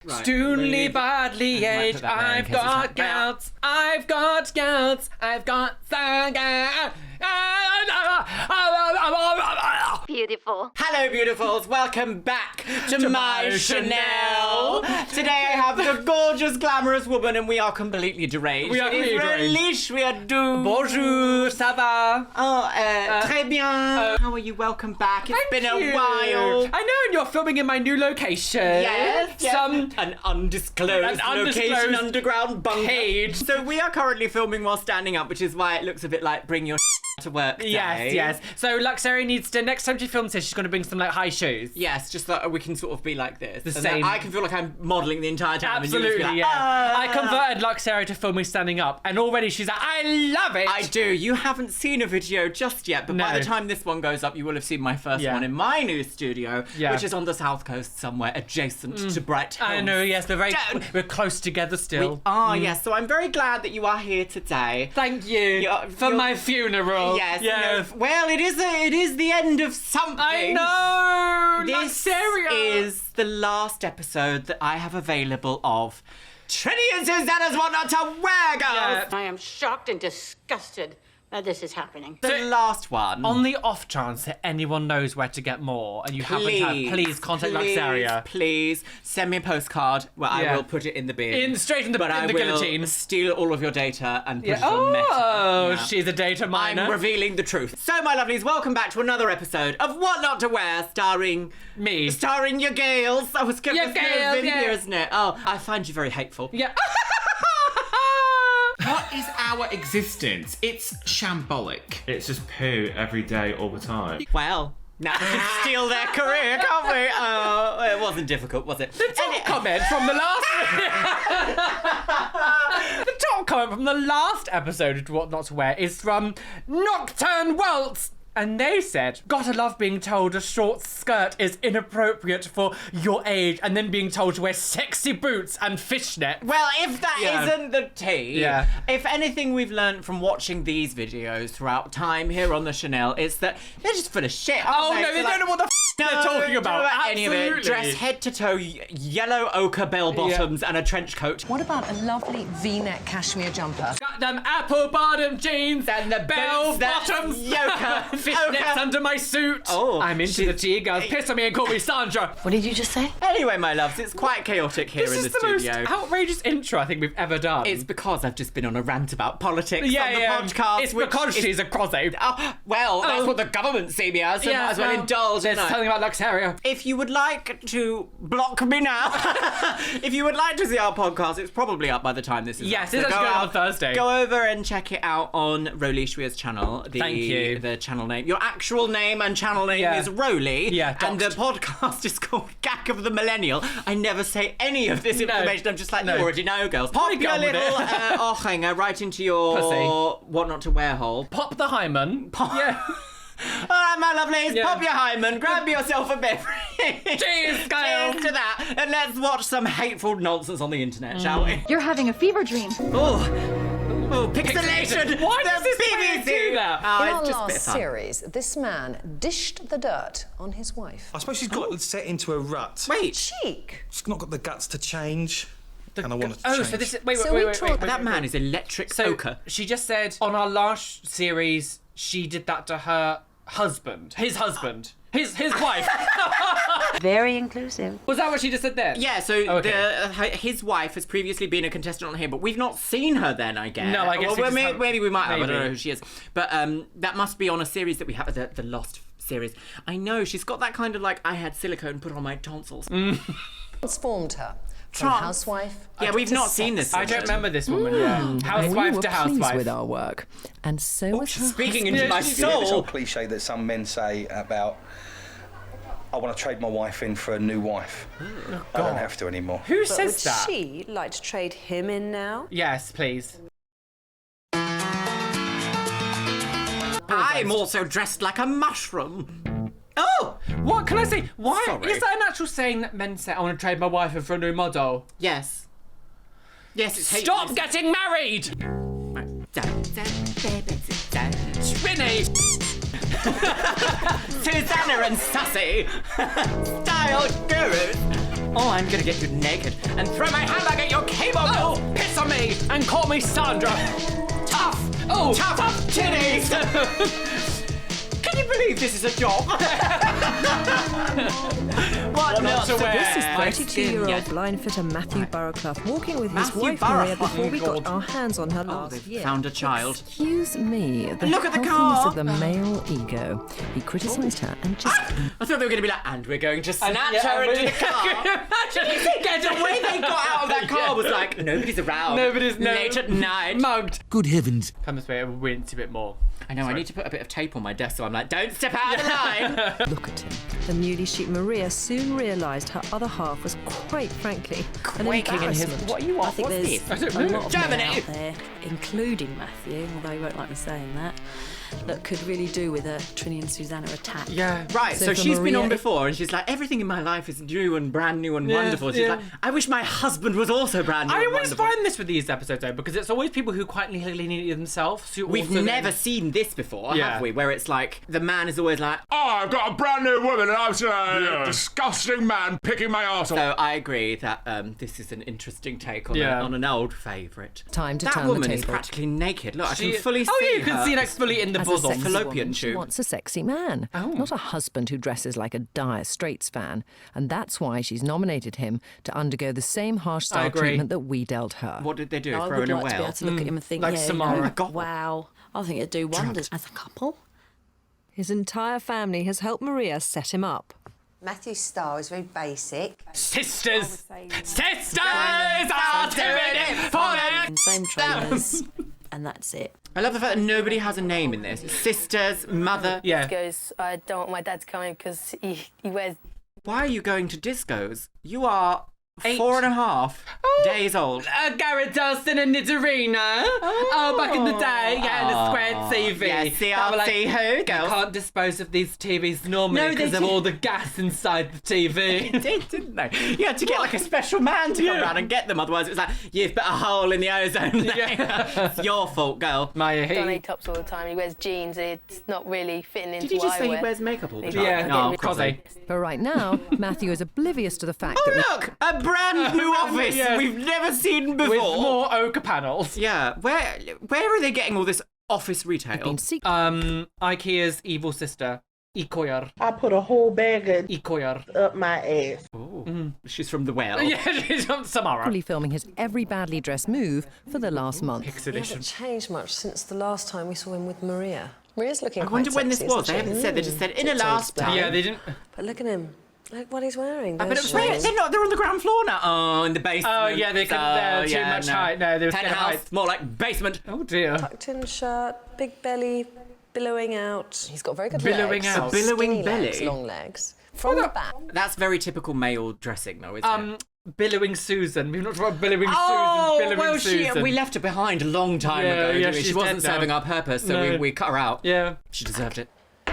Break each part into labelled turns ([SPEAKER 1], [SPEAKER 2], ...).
[SPEAKER 1] Right.
[SPEAKER 2] Stonely badly aged, I've got gout, I've got gout, I've got
[SPEAKER 3] Beautiful.
[SPEAKER 1] Hello, beautifuls. Welcome back to my Chanel. Today I have the gorgeous, glamorous woman, and we are completely deranged.
[SPEAKER 2] We are completely deranged.
[SPEAKER 1] Relish, we are doomed.
[SPEAKER 2] Bonjour, ça va?
[SPEAKER 1] Oh, très bien. How are you? Welcome back. It's been a while.
[SPEAKER 2] I know, and you're filming in my new location.
[SPEAKER 1] Yes.
[SPEAKER 2] An
[SPEAKER 1] undisclosed location, underground bunker.
[SPEAKER 2] Cage.
[SPEAKER 1] So we are currently filming while standing up, which is why it looks a bit like bring your to work day.
[SPEAKER 2] Yes. So Luxeria needs to, next time she films this, she's going to bring some like high shoes.
[SPEAKER 1] Yes, just that we can sort of be like this.
[SPEAKER 2] The
[SPEAKER 1] and
[SPEAKER 2] same.
[SPEAKER 1] I can feel like I'm modelling the entire time.
[SPEAKER 2] Absolutely,
[SPEAKER 1] and you just be like,
[SPEAKER 2] yeah. I converted Luxeria to filming standing up, and already she's like, I love it.
[SPEAKER 1] I do. You haven't seen a video just yet, but by
[SPEAKER 2] No.
[SPEAKER 1] the time this one goes up, you will have seen my first one in my new studio, which is on the south coast somewhere, adjacent to Bright Hills.
[SPEAKER 2] I know, yes, we're close together still.
[SPEAKER 1] We are, yes. So I'm very glad that you are here today.
[SPEAKER 2] Thank you for my funeral.
[SPEAKER 1] Yes.
[SPEAKER 2] Yeah.
[SPEAKER 1] Well, it is the end of something.
[SPEAKER 2] I know.
[SPEAKER 1] This
[SPEAKER 2] Luxeria
[SPEAKER 1] is the last episode that I have available of Trinny and Susannah's What Not to Wear, girls.
[SPEAKER 2] Yeah.
[SPEAKER 3] I am shocked and disgusted that this is happening.
[SPEAKER 1] The last one.
[SPEAKER 2] On the off chance that anyone knows where to get more and you haven't had, please contact Luxeria.
[SPEAKER 1] Please send me a postcard where I will put it in the bin.
[SPEAKER 2] Straight in the
[SPEAKER 1] guillotine.
[SPEAKER 2] guillotine.
[SPEAKER 1] Steal all of your data and put it on
[SPEAKER 2] Oh,
[SPEAKER 1] Meta. Yeah.
[SPEAKER 2] she's a data miner.
[SPEAKER 1] I'm revealing the truth. So, my lovelies, welcome back to another episode of What Not to Wear, starring
[SPEAKER 2] me.
[SPEAKER 1] Starring your Gales. I was going to
[SPEAKER 2] Gales,
[SPEAKER 1] here, isn't it? Oh, I find you very hateful.
[SPEAKER 2] Yeah.
[SPEAKER 4] What is our existence? It's shambolic.
[SPEAKER 5] It's just poo every day, all the time.
[SPEAKER 1] Well, now we can steal their career, can't we? Oh, it wasn't difficult, was it?
[SPEAKER 2] The top comment from the last... the top comment from the last episode of What Not to Wear is from Nocturne Waltz. And they said, gotta love being told a short skirt is inappropriate for your age and then being told to wear sexy boots and fishnet.
[SPEAKER 1] Well, if that isn't the tea, if anything we've learned from watching these videos throughout time here on the Chanel, it's that they're just full of shit.
[SPEAKER 2] Oh, no, they don't know what the they're talking about.
[SPEAKER 1] Any of it. Dress head to toe, yellow ochre bell bottoms and a trench coat.
[SPEAKER 6] What about a lovely V-neck cashmere jumper?
[SPEAKER 2] Got them apple bottom jeans and the bell bottoms.
[SPEAKER 1] Yoker.
[SPEAKER 2] Fishnets under my suit.
[SPEAKER 1] Oh,
[SPEAKER 2] I'm into the tea, girls. Piss on me and call me Sandra.
[SPEAKER 6] What did you just say?
[SPEAKER 1] Anyway, my loves, it's quite chaotic here in the
[SPEAKER 2] This
[SPEAKER 1] studio.
[SPEAKER 2] is the most outrageous intro I think we've ever done.
[SPEAKER 1] It's because I've just been on a rant about politics on the podcast.
[SPEAKER 2] It's because she's a crossy.
[SPEAKER 1] Oh, well, that's what the government see me as, so might as well indulge.
[SPEAKER 2] There's something about Luxeria.
[SPEAKER 1] If you would like to block me now, if you would like to see our podcast, it's probably up by the time this is
[SPEAKER 2] Yes,
[SPEAKER 1] up.
[SPEAKER 2] it's actually going on Thursday.
[SPEAKER 1] Go over and check it out on Roly channel.
[SPEAKER 2] Thank you.
[SPEAKER 1] The channel name. Your actual name and channel name is Roly.
[SPEAKER 2] Yeah,
[SPEAKER 1] and the podcast is called Gag of the Millennial. I never say any of this information. I'm just like, you already know, girls. Pop your little hanger right into your
[SPEAKER 2] pussy.
[SPEAKER 1] What Not to Wear hole.
[SPEAKER 2] Pop the hymen. Yeah.
[SPEAKER 1] All right, my lovelies, pop your hymen, grab yourself a beverage.
[SPEAKER 2] Cheers, guys.
[SPEAKER 1] Cheers to that, and let's watch some hateful nonsense on the internet, shall we?
[SPEAKER 7] You're having a fever dream.
[SPEAKER 1] Oh, pixelation.
[SPEAKER 2] Why does this
[SPEAKER 1] BBC
[SPEAKER 2] do that?
[SPEAKER 1] Oh,
[SPEAKER 6] In our
[SPEAKER 1] it's just a bit
[SPEAKER 6] last
[SPEAKER 1] fun.
[SPEAKER 6] series, this man dished the dirt on his wife.
[SPEAKER 8] I suppose she's got set into a rut.
[SPEAKER 1] Wait,
[SPEAKER 6] Cheek.
[SPEAKER 8] She's not got the guts to change, and I want her to change.
[SPEAKER 2] So this is... Wait,
[SPEAKER 6] So we
[SPEAKER 2] wait.
[SPEAKER 6] talked-
[SPEAKER 1] that man is electric ochre.
[SPEAKER 2] She just said on our last series, she did that to her husband. His husband. His wife.
[SPEAKER 3] Very inclusive.
[SPEAKER 2] Was that what she just said then?
[SPEAKER 1] Yeah, so his wife has previously been a contestant on here, but we've not seen her then, I guess.
[SPEAKER 2] No, I guess we just haven't-
[SPEAKER 1] maybe we might have. I
[SPEAKER 2] maybe.
[SPEAKER 1] don't know who she is. But that must be on a series that we have, the Lost series. I know, she's got that kind of like, I had silicone put on my tonsils.
[SPEAKER 6] Transformed her from housewife.
[SPEAKER 1] Yeah, we've
[SPEAKER 6] to
[SPEAKER 1] not seen this.
[SPEAKER 2] I don't remember this woman. Housewife to housewife.
[SPEAKER 9] with our work, and so was her
[SPEAKER 1] Speaking
[SPEAKER 9] husband.
[SPEAKER 1] into my
[SPEAKER 8] This old
[SPEAKER 1] soul.
[SPEAKER 8] cliche that some men say about, I want to trade my wife in for a new wife. I don't have to anymore.
[SPEAKER 2] Who
[SPEAKER 9] But
[SPEAKER 2] says
[SPEAKER 9] would
[SPEAKER 2] that?
[SPEAKER 9] she like to trade him in now?
[SPEAKER 2] Yes, please.
[SPEAKER 1] I'm also dressed like a mushroom. Oh!
[SPEAKER 2] What can I say? Why
[SPEAKER 1] Sorry.
[SPEAKER 2] is that an actual saying that men say? I want to trade my wife in for a new model.
[SPEAKER 1] Yes. Yes, it's
[SPEAKER 2] Stop getting married, Trinny.
[SPEAKER 1] Susannah and Sussy. Style gurus. Oh, I'm gonna get you naked and throw my handbag at your cable. Oh, piss on me
[SPEAKER 2] And call me Sandra.
[SPEAKER 1] tough. Oh, tough titties. Can you believe this is a job? What not to wear?
[SPEAKER 9] This is
[SPEAKER 1] My
[SPEAKER 9] 32-year-old
[SPEAKER 1] skin,
[SPEAKER 9] blind fitter Matthew Burrowclough walking with
[SPEAKER 1] Matthew
[SPEAKER 9] his wife Maria
[SPEAKER 1] Burrowclough.
[SPEAKER 9] before we
[SPEAKER 1] Oh,
[SPEAKER 9] got our hands on her
[SPEAKER 1] Oh,
[SPEAKER 9] last
[SPEAKER 1] they've
[SPEAKER 9] year.
[SPEAKER 1] found a child.
[SPEAKER 9] Excuse me, the
[SPEAKER 1] Look at the
[SPEAKER 9] healthiness
[SPEAKER 1] car.
[SPEAKER 9] of the male ego. He criticised her and just
[SPEAKER 1] I thought they were going to be like, and we're going to snatch
[SPEAKER 2] yeah,
[SPEAKER 1] her
[SPEAKER 2] and
[SPEAKER 1] into the
[SPEAKER 2] we-
[SPEAKER 1] car. The way they got out of that car was like, nobody's around. Late at night.
[SPEAKER 2] Mugged.
[SPEAKER 4] Good heavens.
[SPEAKER 2] Come this way, we'll wince a bit more.
[SPEAKER 1] I know, I need to put a bit of tape on my desk so I'm like, don't step out of the line.
[SPEAKER 9] look at him. The newly chic Maria soon realised her other half was quite frankly an
[SPEAKER 1] Quaking in his...
[SPEAKER 9] embarrassment.
[SPEAKER 1] What are you on?
[SPEAKER 7] I think
[SPEAKER 1] What's
[SPEAKER 7] there's
[SPEAKER 1] this?
[SPEAKER 7] a lot of men
[SPEAKER 1] Germany.
[SPEAKER 7] out there, including Matthew, although he won't like me saying that could really do with a Trinny and Susannah attack.
[SPEAKER 2] Yeah.
[SPEAKER 1] Right, so
[SPEAKER 9] for
[SPEAKER 1] she's been
[SPEAKER 9] Maria,
[SPEAKER 1] on before and she's like, everything in my life is new and brand new and wonderful. She's
[SPEAKER 2] yeah.
[SPEAKER 1] like, I wish my husband was also brand new
[SPEAKER 2] I
[SPEAKER 1] and
[SPEAKER 2] always
[SPEAKER 1] wonderful.
[SPEAKER 2] find this with these episodes though, because it's always people who quite lean into themselves. Who
[SPEAKER 1] We've
[SPEAKER 2] also
[SPEAKER 1] never
[SPEAKER 2] then-
[SPEAKER 1] seen this before,
[SPEAKER 2] Yeah.
[SPEAKER 1] have we? Where it's like, the man is always like,
[SPEAKER 10] Oh, I've got a brand new woman and I'm a disgusting man picking my arse off.
[SPEAKER 1] so I agree that this is an interesting take on,
[SPEAKER 2] Yeah.
[SPEAKER 1] on an old favourite.
[SPEAKER 6] Time to
[SPEAKER 1] That
[SPEAKER 6] turn the
[SPEAKER 1] woman is
[SPEAKER 6] table.
[SPEAKER 1] practically naked. Look, I
[SPEAKER 2] She-
[SPEAKER 1] can fully see
[SPEAKER 2] Oh, yeah, you can
[SPEAKER 1] her.
[SPEAKER 2] see like fully in the
[SPEAKER 6] As a
[SPEAKER 2] bosom.
[SPEAKER 6] sexy
[SPEAKER 1] fallopian
[SPEAKER 6] woman, she
[SPEAKER 1] tube.
[SPEAKER 6] wants a sexy man, not a husband who dresses like a dire Straits fan. And that's why she's nominated him to undergo the same harsh
[SPEAKER 2] I
[SPEAKER 6] style
[SPEAKER 2] agree.
[SPEAKER 6] treatment that we dealt her.
[SPEAKER 1] What did they do?
[SPEAKER 7] I
[SPEAKER 1] Throw
[SPEAKER 7] would
[SPEAKER 1] in a
[SPEAKER 7] like to be
[SPEAKER 1] whale?
[SPEAKER 7] able to look at him and think,
[SPEAKER 2] like
[SPEAKER 7] yeah,
[SPEAKER 2] Samara.
[SPEAKER 7] you know,
[SPEAKER 1] Oh, God.
[SPEAKER 7] wow. I think it'd do wonders as a couple.
[SPEAKER 9] His entire family has helped Maria set him up.
[SPEAKER 11] Matthew's style is very basic.
[SPEAKER 2] Sisters! Sisters are doing it for the...
[SPEAKER 7] Same trainers, and that's it.
[SPEAKER 1] I love the fact that nobody has a name in this. Sisters, mother.
[SPEAKER 2] Yeah.
[SPEAKER 12] Goes, I don't want my dad to come in because he wears...
[SPEAKER 1] Why are you going to discos? You are
[SPEAKER 2] 8
[SPEAKER 1] 4.5 days old.
[SPEAKER 2] Garrett Dustin and Nidorina. Oh, back in the day, yeah, in the square TV.
[SPEAKER 1] Yeah,
[SPEAKER 2] That were like,
[SPEAKER 1] CRT who,
[SPEAKER 2] you
[SPEAKER 1] girls?
[SPEAKER 2] can't dispose of these TVs normally
[SPEAKER 1] No, they
[SPEAKER 2] because of
[SPEAKER 1] did.
[SPEAKER 2] all the gas inside the TV.
[SPEAKER 1] They did, didn't they? You had to get like a special man to come around and get them, otherwise it was like, you've put a hole in the ozone layer. It's your fault, girl.
[SPEAKER 2] Maya,
[SPEAKER 12] Don't
[SPEAKER 2] he...
[SPEAKER 12] eat tops all the time. He wears jeans. It's not really fitting into
[SPEAKER 1] Did you just
[SPEAKER 12] what
[SPEAKER 1] say
[SPEAKER 12] I
[SPEAKER 1] he
[SPEAKER 12] wear.
[SPEAKER 1] wears makeup all the time?
[SPEAKER 2] Yeah,
[SPEAKER 1] Oh,
[SPEAKER 2] cosy.
[SPEAKER 6] But right now, Matthew is oblivious to the fact
[SPEAKER 1] Oh,
[SPEAKER 6] that
[SPEAKER 1] look! A brand new office
[SPEAKER 2] Yes.
[SPEAKER 1] we've never seen before.
[SPEAKER 2] With more ochre panels.
[SPEAKER 1] Yeah, where are they getting all this office retail?
[SPEAKER 6] we've been secret.
[SPEAKER 2] IKEA's evil sister, Ikoyar.
[SPEAKER 13] I put a whole bag of
[SPEAKER 2] Ikoyar.
[SPEAKER 13] up my ass.
[SPEAKER 1] Oh, she's from the well.
[SPEAKER 2] Yeah, she's from Samara.
[SPEAKER 6] filming his every badly dressed move for the last month.
[SPEAKER 2] He hasn't
[SPEAKER 9] changed much since the last time we saw him with Maria.
[SPEAKER 6] Maria's looking
[SPEAKER 1] I wonder when this was. They haven't said. They just said in a last time.
[SPEAKER 2] Yeah, they didn't...
[SPEAKER 9] But look at him. Look what he's wearing.
[SPEAKER 1] But they're not. They're on the ground floor now. Oh, in the basement.
[SPEAKER 2] Oh, yeah, they couldn't... They're too much height. No, they were scared of
[SPEAKER 1] Penthouse,
[SPEAKER 2] height.
[SPEAKER 1] more like basement.
[SPEAKER 2] Oh, dear.
[SPEAKER 9] Tucked in shirt, big belly, billowing out.
[SPEAKER 6] He's got very good
[SPEAKER 2] Billowing
[SPEAKER 6] legs.
[SPEAKER 2] out.
[SPEAKER 1] A billowing
[SPEAKER 6] Skinny legs,
[SPEAKER 1] belly.
[SPEAKER 6] long legs. From the back.
[SPEAKER 1] That's very typical male dressing, though, isn't it?
[SPEAKER 2] Billowing Susan. We've not talked about Billowing
[SPEAKER 1] Oh,
[SPEAKER 2] Susan. Billowing
[SPEAKER 1] well,
[SPEAKER 2] Susan.
[SPEAKER 1] we left her behind a long time
[SPEAKER 2] Yeah,
[SPEAKER 1] ago.
[SPEAKER 2] yeah,
[SPEAKER 1] didn't we? She
[SPEAKER 2] she's
[SPEAKER 1] wasn't
[SPEAKER 2] dead now.
[SPEAKER 1] serving our purpose, so
[SPEAKER 2] No.
[SPEAKER 1] we cut her out.
[SPEAKER 2] Yeah.
[SPEAKER 1] She deserved it.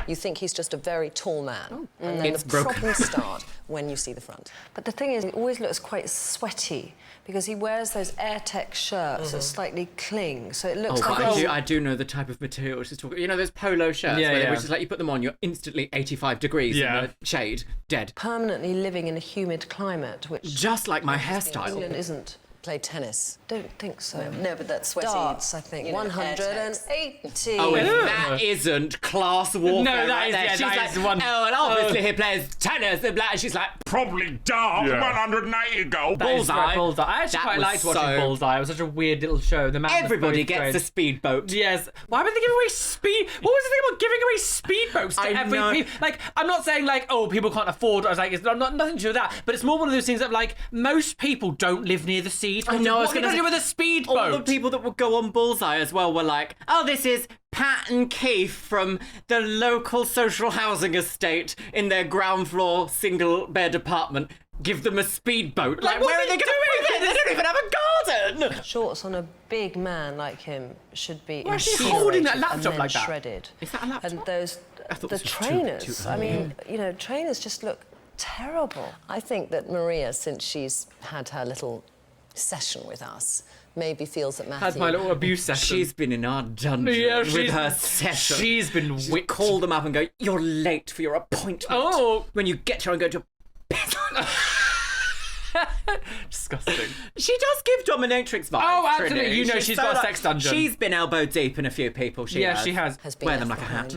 [SPEAKER 6] You think he's just a very tall man. And then
[SPEAKER 1] It's
[SPEAKER 6] the
[SPEAKER 1] broken.
[SPEAKER 6] problems start when you see the front.
[SPEAKER 9] But the thing is, he always looks quite sweaty because he wears those Airtex shirts that slightly cling, so it looks
[SPEAKER 1] Oh,
[SPEAKER 9] like
[SPEAKER 1] but I do know the type of material she's talking. You know those polo shirts,
[SPEAKER 2] Yeah,
[SPEAKER 1] where
[SPEAKER 2] yeah.
[SPEAKER 1] which is like you put them on, you're instantly 85 degrees
[SPEAKER 2] Yeah.
[SPEAKER 1] in the shade, dead.
[SPEAKER 9] permanently living in a humid climate, which
[SPEAKER 1] Just like my
[SPEAKER 9] England
[SPEAKER 1] hairstyle.
[SPEAKER 9] isn't.
[SPEAKER 6] Play tennis.
[SPEAKER 9] Don't think so.
[SPEAKER 11] No, but that's sweaty.
[SPEAKER 9] Darts, I think.
[SPEAKER 11] you know,
[SPEAKER 9] 180.
[SPEAKER 1] Oh, if that isn't class warfare
[SPEAKER 2] No, that
[SPEAKER 1] right
[SPEAKER 2] is-
[SPEAKER 1] there.
[SPEAKER 2] yeah,
[SPEAKER 1] She's
[SPEAKER 2] that
[SPEAKER 1] like,
[SPEAKER 2] is one-
[SPEAKER 1] oh, and obviously he plays tennis, and she's like,
[SPEAKER 10] Probably dark, 180 goal.
[SPEAKER 2] That is right,
[SPEAKER 1] Bullseye.
[SPEAKER 2] Bullseye. I actually
[SPEAKER 1] That
[SPEAKER 2] quite
[SPEAKER 1] was
[SPEAKER 2] liked watching
[SPEAKER 1] so-
[SPEAKER 2] Bullseye. It was such a weird little show. The man was
[SPEAKER 1] everybody
[SPEAKER 2] both
[SPEAKER 1] gets
[SPEAKER 2] great.
[SPEAKER 1] a speedboat.
[SPEAKER 2] Yes. Why would they give away speed? What was the thing about giving away speedboats to
[SPEAKER 1] I
[SPEAKER 2] every
[SPEAKER 1] know.
[SPEAKER 2] Like, I'm not saying like, oh, people can't afford. I was like, it's not nothing to do with that. But it's more one of those things that like most people don't live near the sea.
[SPEAKER 1] I know, I was
[SPEAKER 2] What are you
[SPEAKER 1] gonna
[SPEAKER 2] gonna do
[SPEAKER 1] say-
[SPEAKER 2] with a speedboat?
[SPEAKER 1] All the people that would go on Bullseye as well were like, oh, this is Pat and Keith from the local social housing estate in their ground floor single bed apartment. Give them a speedboat. Like,
[SPEAKER 2] what
[SPEAKER 1] where
[SPEAKER 2] are
[SPEAKER 1] are they
[SPEAKER 2] they
[SPEAKER 1] going to
[SPEAKER 2] doing?
[SPEAKER 1] put it? They don't even have a garden.
[SPEAKER 9] Shorts on a big man like him should be
[SPEAKER 2] Why is she
[SPEAKER 9] incinerated
[SPEAKER 2] holding that
[SPEAKER 9] and
[SPEAKER 2] laptop
[SPEAKER 9] then
[SPEAKER 2] like that?
[SPEAKER 9] shredded.
[SPEAKER 1] Is that a laptop?
[SPEAKER 9] And those
[SPEAKER 1] thought
[SPEAKER 9] the
[SPEAKER 1] this was too
[SPEAKER 9] trainers. I
[SPEAKER 1] early.
[SPEAKER 9] mean, you know, trainers just look terrible.
[SPEAKER 6] I think that Maria, since she's had her little session with us, maybe feels that Matthew...
[SPEAKER 2] Had my little abuse session.
[SPEAKER 1] She's been in our dungeon
[SPEAKER 2] Yeah,
[SPEAKER 1] with
[SPEAKER 2] she's-
[SPEAKER 1] her session.
[SPEAKER 2] she's been
[SPEAKER 1] She's
[SPEAKER 2] whipped.
[SPEAKER 1] called them up and go, you're late for your appointment.
[SPEAKER 2] Oh.
[SPEAKER 1] When you get here and go to
[SPEAKER 2] Disgusting.
[SPEAKER 1] She does give dominatrix vibes.
[SPEAKER 2] Oh, absolutely.
[SPEAKER 1] Trinny.
[SPEAKER 2] You know she's got a sex dungeon.
[SPEAKER 1] She's been elbow deep in a few people. She has.
[SPEAKER 2] She has.
[SPEAKER 1] Wear them like a hat.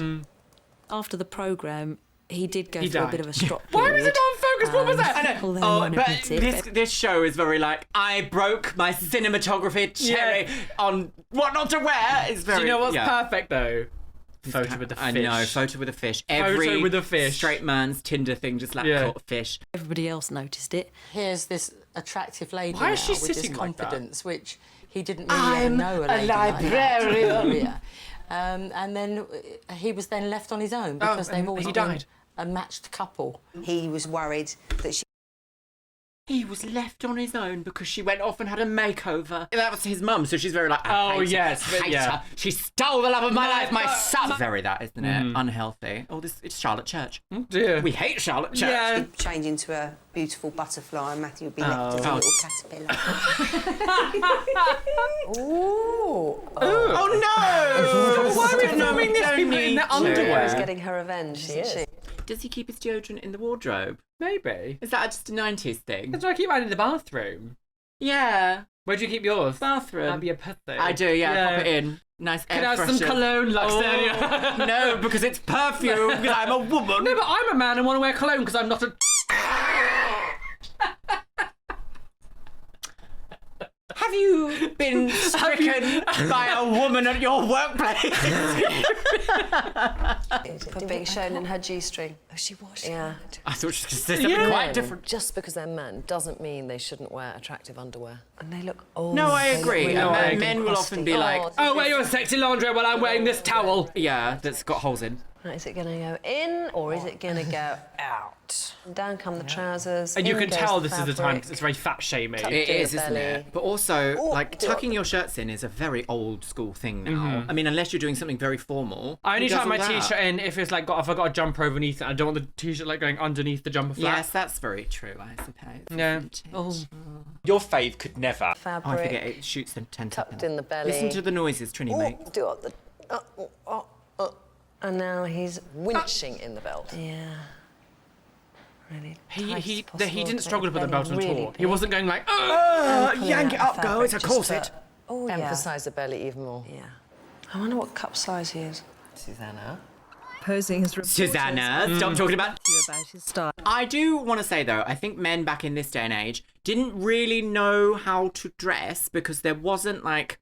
[SPEAKER 7] After the programme, he did go
[SPEAKER 2] He
[SPEAKER 7] through
[SPEAKER 2] died.
[SPEAKER 7] a bit of a strop
[SPEAKER 2] Why
[SPEAKER 7] period.
[SPEAKER 2] was it on focus? What was that?
[SPEAKER 1] I know.
[SPEAKER 7] Although
[SPEAKER 1] Oh,
[SPEAKER 7] he
[SPEAKER 1] but
[SPEAKER 7] won't admit it,
[SPEAKER 1] this show is very like, I broke my cinematography cherry on what not to wear. It's very.
[SPEAKER 2] Do you know what's perfect though? Photo with a fish.
[SPEAKER 1] I know, photo with a fish.
[SPEAKER 2] Photo with a fish.
[SPEAKER 1] Straight man's Tinder thing, just like caught a fish.
[SPEAKER 7] Everybody else noticed it.
[SPEAKER 3] Here's this attractive lady
[SPEAKER 2] Why is she
[SPEAKER 3] now with this
[SPEAKER 2] sitting like that?
[SPEAKER 3] confidence, which he didn't really ever know a lady
[SPEAKER 13] librarian.
[SPEAKER 3] Like that. And then he was then left on his own because they've always
[SPEAKER 2] he
[SPEAKER 3] been
[SPEAKER 2] died.
[SPEAKER 3] a matched couple.
[SPEAKER 11] He was worried that she...
[SPEAKER 1] He was left on his own because she went off and had a makeover. That was his mum, so she's very like, I hate her. She stole the love of my life, my son. Very that, isn't it? Unhealthy. Oh, it's Charlotte Church.
[SPEAKER 2] Oh dear.
[SPEAKER 1] We hate Charlotte Church.
[SPEAKER 2] Yeah.
[SPEAKER 11] change into a beautiful butterfly and Matthew would be left as a little caterpillar. Ooh.
[SPEAKER 1] Oh no!
[SPEAKER 2] Why are we filming this? People in their underwear.
[SPEAKER 9] She's getting her revenge, isn't she?
[SPEAKER 1] Does he keep his deodorant in the wardrobe?
[SPEAKER 2] Maybe.
[SPEAKER 1] Is that just a 90s thing?
[SPEAKER 2] That's why I keep mine in the bathroom.
[SPEAKER 1] Yeah.
[SPEAKER 2] Where do you keep yours?
[SPEAKER 1] Bathroom.
[SPEAKER 2] That'd be a pussy.
[SPEAKER 1] I do, yeah. Pop it in. Nice air
[SPEAKER 2] Can I have some
[SPEAKER 1] freshener.
[SPEAKER 2] cologne, Luxeria?
[SPEAKER 1] Oh, no, because it's perfume, because I'm a woman.
[SPEAKER 2] No, but I'm a man and want to wear cologne because I'm not a...
[SPEAKER 1] Have you been stricken by a woman at your workplace?
[SPEAKER 9] For being shown in her G-string.
[SPEAKER 11] Oh, she was.
[SPEAKER 9] Yeah.
[SPEAKER 1] I thought she was going to say something quite different.
[SPEAKER 6] Just because they're men doesn't mean they shouldn't wear attractive underwear.
[SPEAKER 9] And they look old.
[SPEAKER 1] No, I agree. Men will often be like,
[SPEAKER 2] oh, wear your sexy laundry while I'm wearing this towel.
[SPEAKER 1] Yeah, that's got holes in.
[SPEAKER 9] Right, is it going to go in or is it going to go out? Down come the trousers.
[SPEAKER 2] And you
[SPEAKER 9] in
[SPEAKER 2] can
[SPEAKER 9] goes
[SPEAKER 2] tell
[SPEAKER 9] the
[SPEAKER 2] this is the time
[SPEAKER 9] fabric.
[SPEAKER 2] because it's very fat shaming.
[SPEAKER 1] It is, isn't
[SPEAKER 9] belly.
[SPEAKER 1] it? But also, like,
[SPEAKER 9] do
[SPEAKER 1] tucking your shirts in is a very old school thing now.
[SPEAKER 2] Mm-hmm.
[SPEAKER 1] I mean, unless you're doing something very formal.
[SPEAKER 2] I only
[SPEAKER 1] who does
[SPEAKER 2] tuck my
[SPEAKER 1] all that?
[SPEAKER 2] t-shirt in if it's like if I got a jumper underneath it. I don't want the t-shirt like going underneath the jumper flap.
[SPEAKER 1] Yes, that's very true, I suppose.
[SPEAKER 2] Yeah.
[SPEAKER 1] Oh.
[SPEAKER 14] Your fave could never.
[SPEAKER 9] Fabric.
[SPEAKER 1] I forget, it shoots them 10
[SPEAKER 9] Tucked in the belly.
[SPEAKER 1] Listen to the noises Trinny makes.
[SPEAKER 9] Do up the... And now he's
[SPEAKER 6] Winching in the belt.
[SPEAKER 9] Yeah. Really
[SPEAKER 2] He didn't struggle to put the belt on at all. He wasn't going like,
[SPEAKER 1] yank it up, girl, it's a corset.
[SPEAKER 9] Oh, yeah.
[SPEAKER 6] Emphasise the belly even more.
[SPEAKER 9] Yeah. I wonder what cup size he is.
[SPEAKER 6] Susannah.
[SPEAKER 15] Posing as reporters.
[SPEAKER 1] Susannah, stop talking about
[SPEAKER 15] his style.
[SPEAKER 1] I do want to say, though, I think men back in this day and age didn't really know how to dress because there wasn't, like...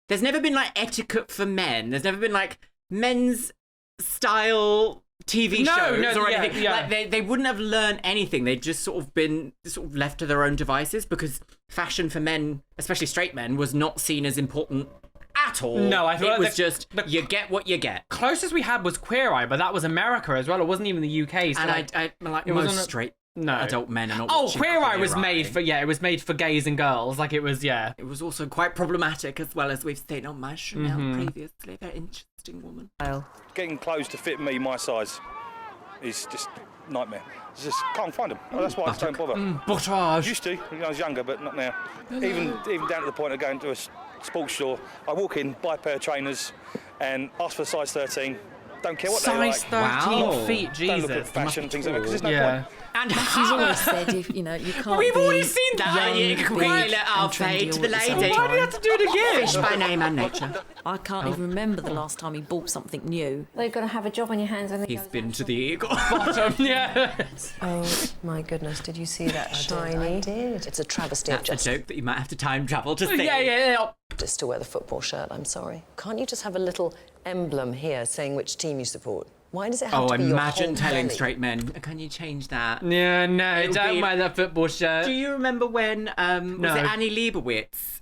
[SPEAKER 1] There's never been, like, etiquette for men. There's never been, like, men's style TV shows or anything.
[SPEAKER 2] Yeah.
[SPEAKER 1] Like, they wouldn't have learned anything. They'd just sort of been left to their own devices because fashion for men, especially straight men, was not seen as important at all.
[SPEAKER 2] No, I thought
[SPEAKER 1] it was just you get what you get.
[SPEAKER 2] Closest we had was Queer Eye, but that was America as well. It wasn't even the UK. So
[SPEAKER 1] And I like
[SPEAKER 2] it
[SPEAKER 1] most
[SPEAKER 2] wasn't
[SPEAKER 1] straight
[SPEAKER 2] no
[SPEAKER 1] adult men are not.
[SPEAKER 2] Oh,
[SPEAKER 1] watching
[SPEAKER 2] Queer Eye was
[SPEAKER 1] Eye.
[SPEAKER 2] made for it was made for gays and girls. Like it was
[SPEAKER 1] It was also quite problematic as well as we've seen on my Chanel previously. Very interesting woman.
[SPEAKER 8] Getting clothes to fit me, my size, is just nightmare. Just can't find them. That's why I just don't bother.
[SPEAKER 2] Buttage.
[SPEAKER 8] Used to when I was younger, but not now. Even down to the point of going to a sports store. I walk in, buy a pair of trainers, and ask for a size 13. Don't care what
[SPEAKER 2] Size
[SPEAKER 8] they like.
[SPEAKER 2] 13 feet, Jesus.
[SPEAKER 8] Don't look at fashion and things like that because there's no point.
[SPEAKER 1] And
[SPEAKER 7] He's always said, you can't
[SPEAKER 2] We've
[SPEAKER 7] be
[SPEAKER 2] already seen that.
[SPEAKER 7] young,
[SPEAKER 1] You can
[SPEAKER 7] big,
[SPEAKER 1] wheel it
[SPEAKER 7] and
[SPEAKER 1] off,
[SPEAKER 7] trendy
[SPEAKER 1] to
[SPEAKER 7] all
[SPEAKER 1] the
[SPEAKER 7] at same
[SPEAKER 1] lady.
[SPEAKER 2] Why do you
[SPEAKER 7] time.
[SPEAKER 2] have to do it again?
[SPEAKER 1] Fish by name and nature.
[SPEAKER 7] I can't even remember the last time he bought something new.
[SPEAKER 3] They've got to have a job on your hands when they
[SPEAKER 1] He's been to the Eagle.
[SPEAKER 2] Bottom, yeah.
[SPEAKER 9] Oh, my goodness. Did you see that shiny?
[SPEAKER 6] I did. It's a travesty of
[SPEAKER 1] That's a joke that you might have to time travel to see.
[SPEAKER 2] Yeah.
[SPEAKER 6] just to wear the football shirt, I'm sorry. Can't you just have a little emblem here saying which team you support? Why does it have to be your
[SPEAKER 1] imagine
[SPEAKER 6] whole
[SPEAKER 1] telling
[SPEAKER 6] belly?
[SPEAKER 1] straight men, can you change that?
[SPEAKER 2] Yeah, no,
[SPEAKER 1] It'll
[SPEAKER 2] don't
[SPEAKER 1] be-
[SPEAKER 2] wear that football shirt.
[SPEAKER 1] Do you remember when, was
[SPEAKER 2] No.
[SPEAKER 1] it Annie Leibovitz? Is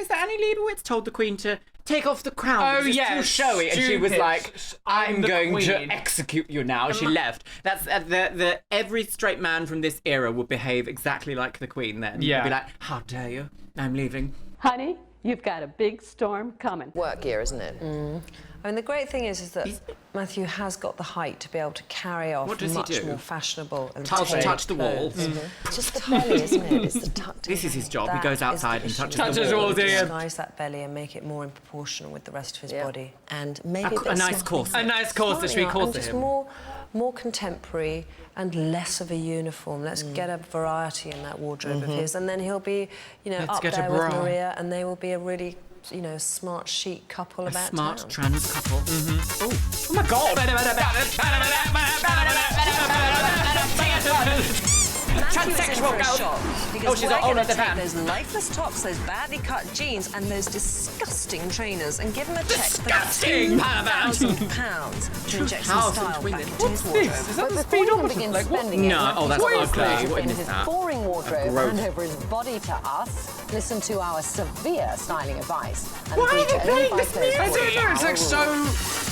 [SPEAKER 1] that Annie Leibovitz told the Queen to take off the crown?
[SPEAKER 2] Oh,
[SPEAKER 1] because it's
[SPEAKER 2] yeah,
[SPEAKER 1] too showy. And she was
[SPEAKER 2] stupid.
[SPEAKER 1] like, I'm
[SPEAKER 2] the
[SPEAKER 1] going to
[SPEAKER 2] Queen.
[SPEAKER 1] execute you now. She left. That's the every straight man from this era would behave exactly like the Queen then.
[SPEAKER 2] Yeah.
[SPEAKER 1] He'd be like, how dare you? I'm leaving.
[SPEAKER 16] Honey, you've got a big storm coming.
[SPEAKER 6] Work gear, isn't it?
[SPEAKER 9] I mean, the great thing is that Matthew has got the height to be able to carry off
[SPEAKER 1] What does he
[SPEAKER 9] much
[SPEAKER 1] do?
[SPEAKER 9] more fashionable and
[SPEAKER 1] Touch
[SPEAKER 9] tailored
[SPEAKER 1] the wall.
[SPEAKER 9] clothes. It's just the belly, isn't it? It's the tucked
[SPEAKER 1] This is his job. He
[SPEAKER 9] That
[SPEAKER 1] goes
[SPEAKER 9] is
[SPEAKER 1] outside
[SPEAKER 9] the
[SPEAKER 1] and
[SPEAKER 9] issue.
[SPEAKER 1] touches the wall.
[SPEAKER 9] Disguise that belly and make it more in proportion with the rest of his body. And maybe
[SPEAKER 1] A nice corset.
[SPEAKER 2] A nice corset, should we
[SPEAKER 9] smarter,
[SPEAKER 2] corset
[SPEAKER 9] and just
[SPEAKER 2] him?
[SPEAKER 9] more more contemporary and less of a uniform. Let's get a variety in that wardrobe of his, and then he'll be, you know,
[SPEAKER 2] Let's
[SPEAKER 9] up
[SPEAKER 2] get a
[SPEAKER 9] there with
[SPEAKER 2] bra.
[SPEAKER 9] Maria, and they will be a really, you know, smart, chic couple about
[SPEAKER 1] Smart
[SPEAKER 9] town.
[SPEAKER 1] trans couple.
[SPEAKER 2] Oh my god! Transsexual girl.
[SPEAKER 9] Because
[SPEAKER 2] she's
[SPEAKER 9] we're
[SPEAKER 2] on
[SPEAKER 9] gonna
[SPEAKER 2] the
[SPEAKER 9] take
[SPEAKER 2] van.
[SPEAKER 9] those lifeless tops, those badly cut jeans, and those disgusting trainers, and give him a check for
[SPEAKER 2] Disgusting!
[SPEAKER 9] £2,000 to inject some style back into his wardrobe.
[SPEAKER 2] Is that the speed opposite?
[SPEAKER 16] begin
[SPEAKER 2] Like, what?
[SPEAKER 16] spending it,
[SPEAKER 1] No, oh, that's
[SPEAKER 16] Matthew
[SPEAKER 1] ugly.
[SPEAKER 16] Spade
[SPEAKER 1] What
[SPEAKER 16] in
[SPEAKER 1] is
[SPEAKER 16] his
[SPEAKER 1] that?
[SPEAKER 16] boring wardrobe
[SPEAKER 1] Gross.
[SPEAKER 16] hand over his body to us. Listen to our severe styling advice. And
[SPEAKER 2] Why
[SPEAKER 16] agree
[SPEAKER 2] are they
[SPEAKER 16] to only
[SPEAKER 2] playing
[SPEAKER 16] buy
[SPEAKER 2] this
[SPEAKER 16] clothes
[SPEAKER 2] music?
[SPEAKER 16] according
[SPEAKER 2] It's
[SPEAKER 16] to
[SPEAKER 2] like
[SPEAKER 16] our
[SPEAKER 2] so...
[SPEAKER 16] rules.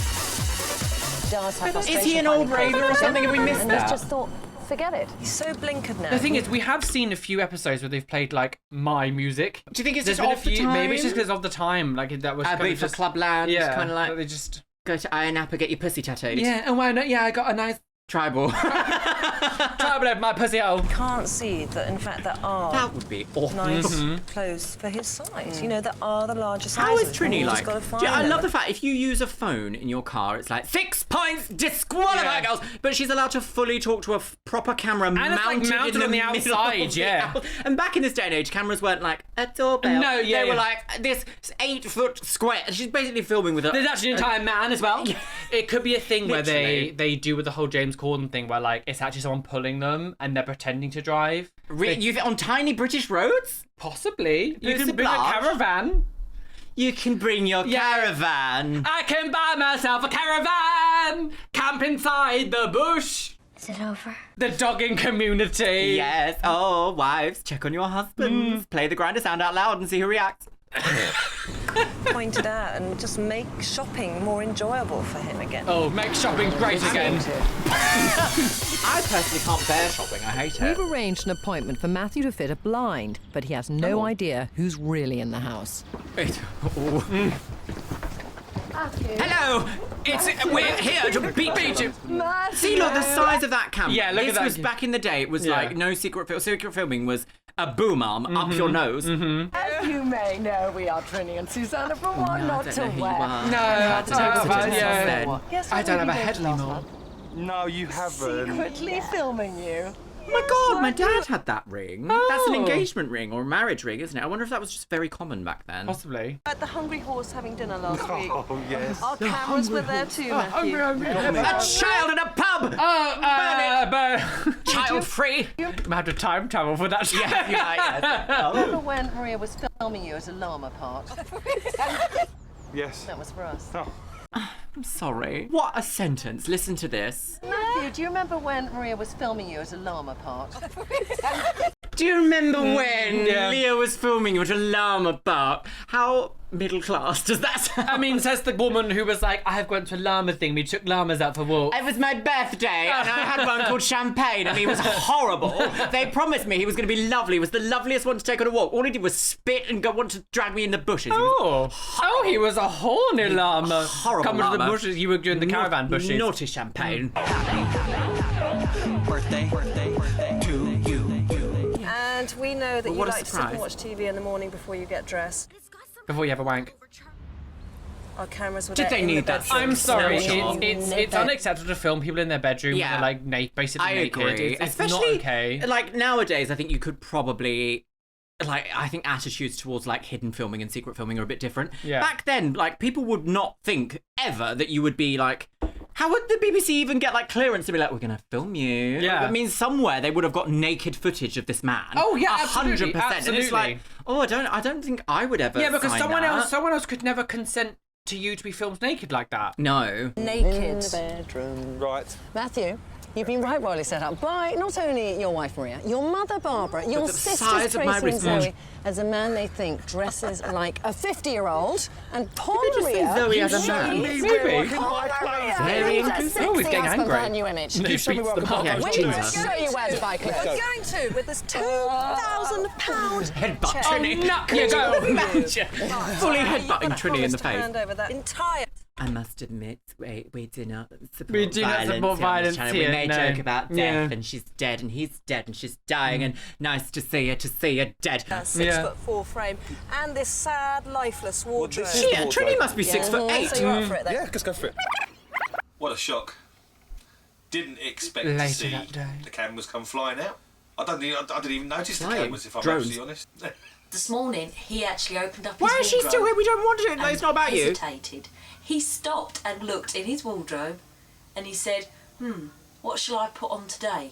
[SPEAKER 16] Does have
[SPEAKER 1] Is he
[SPEAKER 16] frustration
[SPEAKER 1] an old
[SPEAKER 16] finding
[SPEAKER 1] raver or
[SPEAKER 16] clothes
[SPEAKER 1] something? Have we missed
[SPEAKER 16] and
[SPEAKER 1] that?
[SPEAKER 16] just thought, forget it.
[SPEAKER 9] He's so blinkered now.
[SPEAKER 2] The thing is, we have seen a few episodes where they've played like my music.
[SPEAKER 1] Do you think it's
[SPEAKER 2] There's
[SPEAKER 1] just
[SPEAKER 2] been
[SPEAKER 1] off the
[SPEAKER 2] Maybe it's
[SPEAKER 1] time?
[SPEAKER 2] just because of the time. Like that was kind
[SPEAKER 1] But
[SPEAKER 2] of
[SPEAKER 1] for
[SPEAKER 2] just
[SPEAKER 1] Clubland,
[SPEAKER 2] yeah,
[SPEAKER 1] kind of like
[SPEAKER 2] they just
[SPEAKER 1] go to Iron Napa, get your pussy tattooed.
[SPEAKER 2] yeah. And why not? Yeah, I got a nice
[SPEAKER 1] Tribal.
[SPEAKER 2] tribal over my pussy hole.
[SPEAKER 9] Can't see that, in fact, there are
[SPEAKER 1] That would be awful.
[SPEAKER 9] nice clothes for his size. You know, there are the larger sizes.
[SPEAKER 1] How is
[SPEAKER 9] and
[SPEAKER 1] Trinny
[SPEAKER 9] you just
[SPEAKER 1] like?
[SPEAKER 9] gotta find
[SPEAKER 1] Yeah, I
[SPEAKER 9] them.
[SPEAKER 1] love the fact if you use a phone in your car, it's like 6 points disqualified, girls. But she's allowed to fully talk to a proper camera
[SPEAKER 2] And it's, like,
[SPEAKER 1] mounted
[SPEAKER 2] mounted
[SPEAKER 1] in
[SPEAKER 2] on the
[SPEAKER 1] middle
[SPEAKER 2] outside,
[SPEAKER 1] of the
[SPEAKER 2] yeah.
[SPEAKER 1] house. And back in this day and age, cameras weren't like a doorbell.
[SPEAKER 2] No, yeah,
[SPEAKER 1] they were
[SPEAKER 2] yeah.
[SPEAKER 1] like this 8-foot square. And she's basically filming with a.
[SPEAKER 2] There's actually an entire man as well. It could be a thing where
[SPEAKER 1] Literally.
[SPEAKER 2] they do with the whole James Corden thing, where like it's actually someone pulling them and they're pretending to drive.
[SPEAKER 1] On tiny British roads?
[SPEAKER 2] Possibly. You
[SPEAKER 1] Pussy
[SPEAKER 2] can bring a
[SPEAKER 1] Blanche.
[SPEAKER 2] caravan.
[SPEAKER 1] You can bring your caravan.
[SPEAKER 2] I can buy myself a caravan. Camp inside the bush.
[SPEAKER 17] Is it over?
[SPEAKER 2] The dogging community.
[SPEAKER 1] Yes. Oh, wives, check on your husbands. Play the grinder sound out loud and see who reacts.
[SPEAKER 9] Pointed out and just make shopping more enjoyable for him again.
[SPEAKER 2] Oh, make shopping great again.
[SPEAKER 1] I personally can't bear shopping. I hate it.
[SPEAKER 6] We've arranged an appointment for Matthew to fit a blind, but he has no idea who's really in the house.
[SPEAKER 1] Hello! We're here to beat you. See, look, the size of that camera.
[SPEAKER 2] Yeah, look
[SPEAKER 1] this
[SPEAKER 2] at that.
[SPEAKER 1] was back in the day. It was
[SPEAKER 2] Yeah.
[SPEAKER 1] like no secret filming was a boom arm up your nose.
[SPEAKER 16] As you may know, we are Trinny and Susannah from One
[SPEAKER 1] No, I
[SPEAKER 16] Not
[SPEAKER 1] don't
[SPEAKER 16] to
[SPEAKER 1] know who you
[SPEAKER 16] Wear.
[SPEAKER 1] are.
[SPEAKER 2] No,
[SPEAKER 1] I don't know
[SPEAKER 2] but
[SPEAKER 1] what
[SPEAKER 2] yeah.
[SPEAKER 1] you said.
[SPEAKER 16] Guess
[SPEAKER 2] I
[SPEAKER 16] what
[SPEAKER 2] don't have
[SPEAKER 16] we
[SPEAKER 2] a
[SPEAKER 16] did
[SPEAKER 2] head
[SPEAKER 16] last
[SPEAKER 2] anymore.
[SPEAKER 16] month?
[SPEAKER 5] No, you haven't.
[SPEAKER 16] Secretly filming you.
[SPEAKER 1] Oh my God, my dad had that ring. That's an
[SPEAKER 2] Oh.
[SPEAKER 1] engagement ring or a marriage ring, isn't it? I wonder if that was just very common back then.
[SPEAKER 2] Possibly.
[SPEAKER 11] At the Hungry Horse having dinner last week.
[SPEAKER 5] Oh, yes.
[SPEAKER 11] Our cameras were there too, Matthew.
[SPEAKER 1] A child in a pub! Child free!
[SPEAKER 2] I'm gonna have to time travel for that.
[SPEAKER 1] Yeah.
[SPEAKER 16] Remember when Maria was filming you at a llama park?
[SPEAKER 5] Yes.
[SPEAKER 16] That was for us.
[SPEAKER 5] Oh.
[SPEAKER 1] I'm sorry. What a sentence. Listen to this.
[SPEAKER 16] Matthew, do you remember when Maria was filming you at a llama park?
[SPEAKER 1] Do you remember when
[SPEAKER 2] yeah.
[SPEAKER 1] Leo was filming you at a llama park? How middle class does that sound?
[SPEAKER 2] I mean, says the woman who was like, I have gone to a llama thing. We took llamas out for walks.
[SPEAKER 1] It was my birthday and I had one called Champagne and he was horrible. They promised me he was going to be lovely. He was the loveliest one to take on a walk. All he did was spit and want to drag me in the bushes. He was
[SPEAKER 2] He was a horny llama.
[SPEAKER 1] horrible
[SPEAKER 2] Coming to the
[SPEAKER 1] llama.
[SPEAKER 2] bushes. You were doing the caravan bushes.
[SPEAKER 1] Naughty Champagne.
[SPEAKER 18] Birthday to you.
[SPEAKER 9] And we know that
[SPEAKER 1] Well,
[SPEAKER 9] you
[SPEAKER 1] what a
[SPEAKER 9] like to sit
[SPEAKER 1] surprise.
[SPEAKER 9] and watch TV in the morning before you get dressed.
[SPEAKER 2] Before you have a wank.
[SPEAKER 9] Our cameras were
[SPEAKER 1] Did
[SPEAKER 9] there
[SPEAKER 1] they
[SPEAKER 9] in the
[SPEAKER 1] need that?
[SPEAKER 9] bedroom.
[SPEAKER 2] I'm sorry.
[SPEAKER 1] Snapshot.
[SPEAKER 2] It's unacceptable to film people in their bedroom.
[SPEAKER 1] Yeah.
[SPEAKER 2] They're like basically
[SPEAKER 1] I
[SPEAKER 2] naked.
[SPEAKER 1] agree.
[SPEAKER 2] It's
[SPEAKER 1] Especially,
[SPEAKER 2] not okay.
[SPEAKER 1] like, nowadays, I think you could probably... Like, I think attitudes towards, like, hidden filming and secret filming are a bit different.
[SPEAKER 2] Yeah.
[SPEAKER 1] Back then, like, people would not think, ever, that you would be, like... How would the BBC even get, like, clearance to be like, we're going to film you?
[SPEAKER 2] Yeah.
[SPEAKER 1] Like, I mean, somewhere they would have got naked footage of this man.
[SPEAKER 2] Oh, yeah, absolutely,
[SPEAKER 1] 100%. And it's like,
[SPEAKER 2] absolutely.
[SPEAKER 1] oh, I don't think I would ever
[SPEAKER 2] Yeah, because
[SPEAKER 1] sign
[SPEAKER 2] someone
[SPEAKER 1] that.
[SPEAKER 2] else could never consent to you to be filmed naked like that.
[SPEAKER 1] No.
[SPEAKER 9] Naked.
[SPEAKER 3] In the bedroom.
[SPEAKER 5] Right.
[SPEAKER 3] Matthew, you've been right royally set up by not only your wife Maria, your mother Barbara, your
[SPEAKER 1] the
[SPEAKER 3] sisters
[SPEAKER 1] size of my
[SPEAKER 3] Tracy and
[SPEAKER 1] wrist.
[SPEAKER 3] Zoe, as a man they think dresses like a 50-year-old, and poor
[SPEAKER 1] just say
[SPEAKER 3] Maria.
[SPEAKER 1] Zoe as a man?
[SPEAKER 3] Maybe.
[SPEAKER 2] Maybe.
[SPEAKER 1] Very
[SPEAKER 3] inclusive.
[SPEAKER 2] Oh, he's getting angry.
[SPEAKER 3] Brand new image.
[SPEAKER 2] He beats them up.
[SPEAKER 1] Yeah,
[SPEAKER 3] When
[SPEAKER 1] Jesus.
[SPEAKER 3] you show you where to buy clothes.
[SPEAKER 9] We're going to with this £2,000
[SPEAKER 1] Headbutt
[SPEAKER 9] check.
[SPEAKER 1] Trinny.
[SPEAKER 2] Knock you go.
[SPEAKER 1] Fully headbutting Trinny in the face.
[SPEAKER 9] Hand over that entire.
[SPEAKER 1] I must admit, we do not support
[SPEAKER 2] We do not
[SPEAKER 1] violence
[SPEAKER 2] support
[SPEAKER 1] on this
[SPEAKER 2] violence
[SPEAKER 1] channel.
[SPEAKER 2] here,
[SPEAKER 1] We may
[SPEAKER 2] no.
[SPEAKER 1] joke about death,
[SPEAKER 2] Yeah.
[SPEAKER 1] and she's dead, and he's dead, and she's dying, and nice to see her dead.
[SPEAKER 9] 6'4" frame and this sad, lifeless wardrobe.
[SPEAKER 1] Trinny must be 6'8".
[SPEAKER 9] So you're up for it then?
[SPEAKER 5] Yeah, let's go for it. What a shock.
[SPEAKER 17] didn't expect to
[SPEAKER 2] Later
[SPEAKER 17] see
[SPEAKER 2] that day.
[SPEAKER 17] the cameras come flying out. I didn't even notice the
[SPEAKER 1] Flying?
[SPEAKER 17] cameras, if I'm
[SPEAKER 1] Drones.
[SPEAKER 17] actually honest.
[SPEAKER 19] This morning, he actually opened up
[SPEAKER 1] Why
[SPEAKER 19] his
[SPEAKER 1] is she still here? We don't want it. No,
[SPEAKER 19] and
[SPEAKER 1] it's not about you.
[SPEAKER 19] hesitated. He stopped and looked in his wardrobe and he said, what shall I put on today?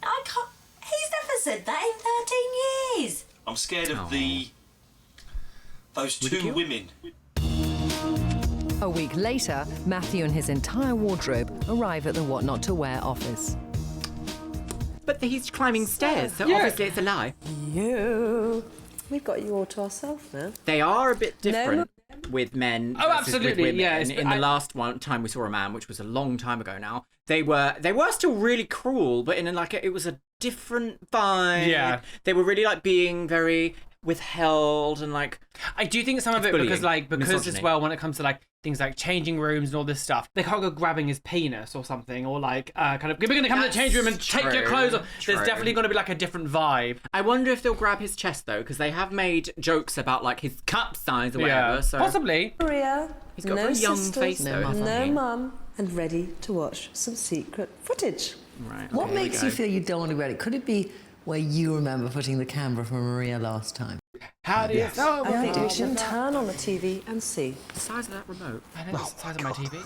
[SPEAKER 19] I can't... He's never said that in 13 years.
[SPEAKER 17] I'm scared of those two women.
[SPEAKER 6] A week later, Matthew and his entire wardrobe arrive at the What Not to Wear office.
[SPEAKER 1] But he's climbing stairs, so obviously it's a lie.
[SPEAKER 9] We've got you all to ourselves now.
[SPEAKER 1] They are a bit different with men.
[SPEAKER 2] Oh,
[SPEAKER 1] versus with
[SPEAKER 2] absolutely,
[SPEAKER 1] women.
[SPEAKER 2] yeah,
[SPEAKER 1] In the last time we saw a man, which was a long time ago now, they were still really cruel, but in it was a different vibe.
[SPEAKER 2] Yeah.
[SPEAKER 1] They were really being very withheld and
[SPEAKER 2] I do think some of it
[SPEAKER 1] bullying,
[SPEAKER 2] because as
[SPEAKER 1] misogyny.
[SPEAKER 2] well when it comes to things like changing rooms and all this stuff, they can't go grabbing his penis or something, or we're going to come to the change room and take your clothes off. There's definitely going to be a different vibe.
[SPEAKER 1] I wonder if they'll grab his chest though, because they have made jokes about his cup size or whatever.
[SPEAKER 2] Yeah,
[SPEAKER 1] so
[SPEAKER 2] possibly.
[SPEAKER 9] Maria,
[SPEAKER 1] He's got a
[SPEAKER 9] no
[SPEAKER 1] very young
[SPEAKER 9] sisters,
[SPEAKER 1] face though.
[SPEAKER 9] no mum, and ready to watch some secret footage.
[SPEAKER 1] Right.
[SPEAKER 6] What
[SPEAKER 1] okay, here we
[SPEAKER 6] makes you
[SPEAKER 1] go.
[SPEAKER 6] feel you don't want to wear it? Could it be where you remember putting the camera for Maria last time?
[SPEAKER 2] How do you know?
[SPEAKER 9] I think we should turn on the TV and see.
[SPEAKER 1] The size of that remote.
[SPEAKER 2] I know the size of my TV.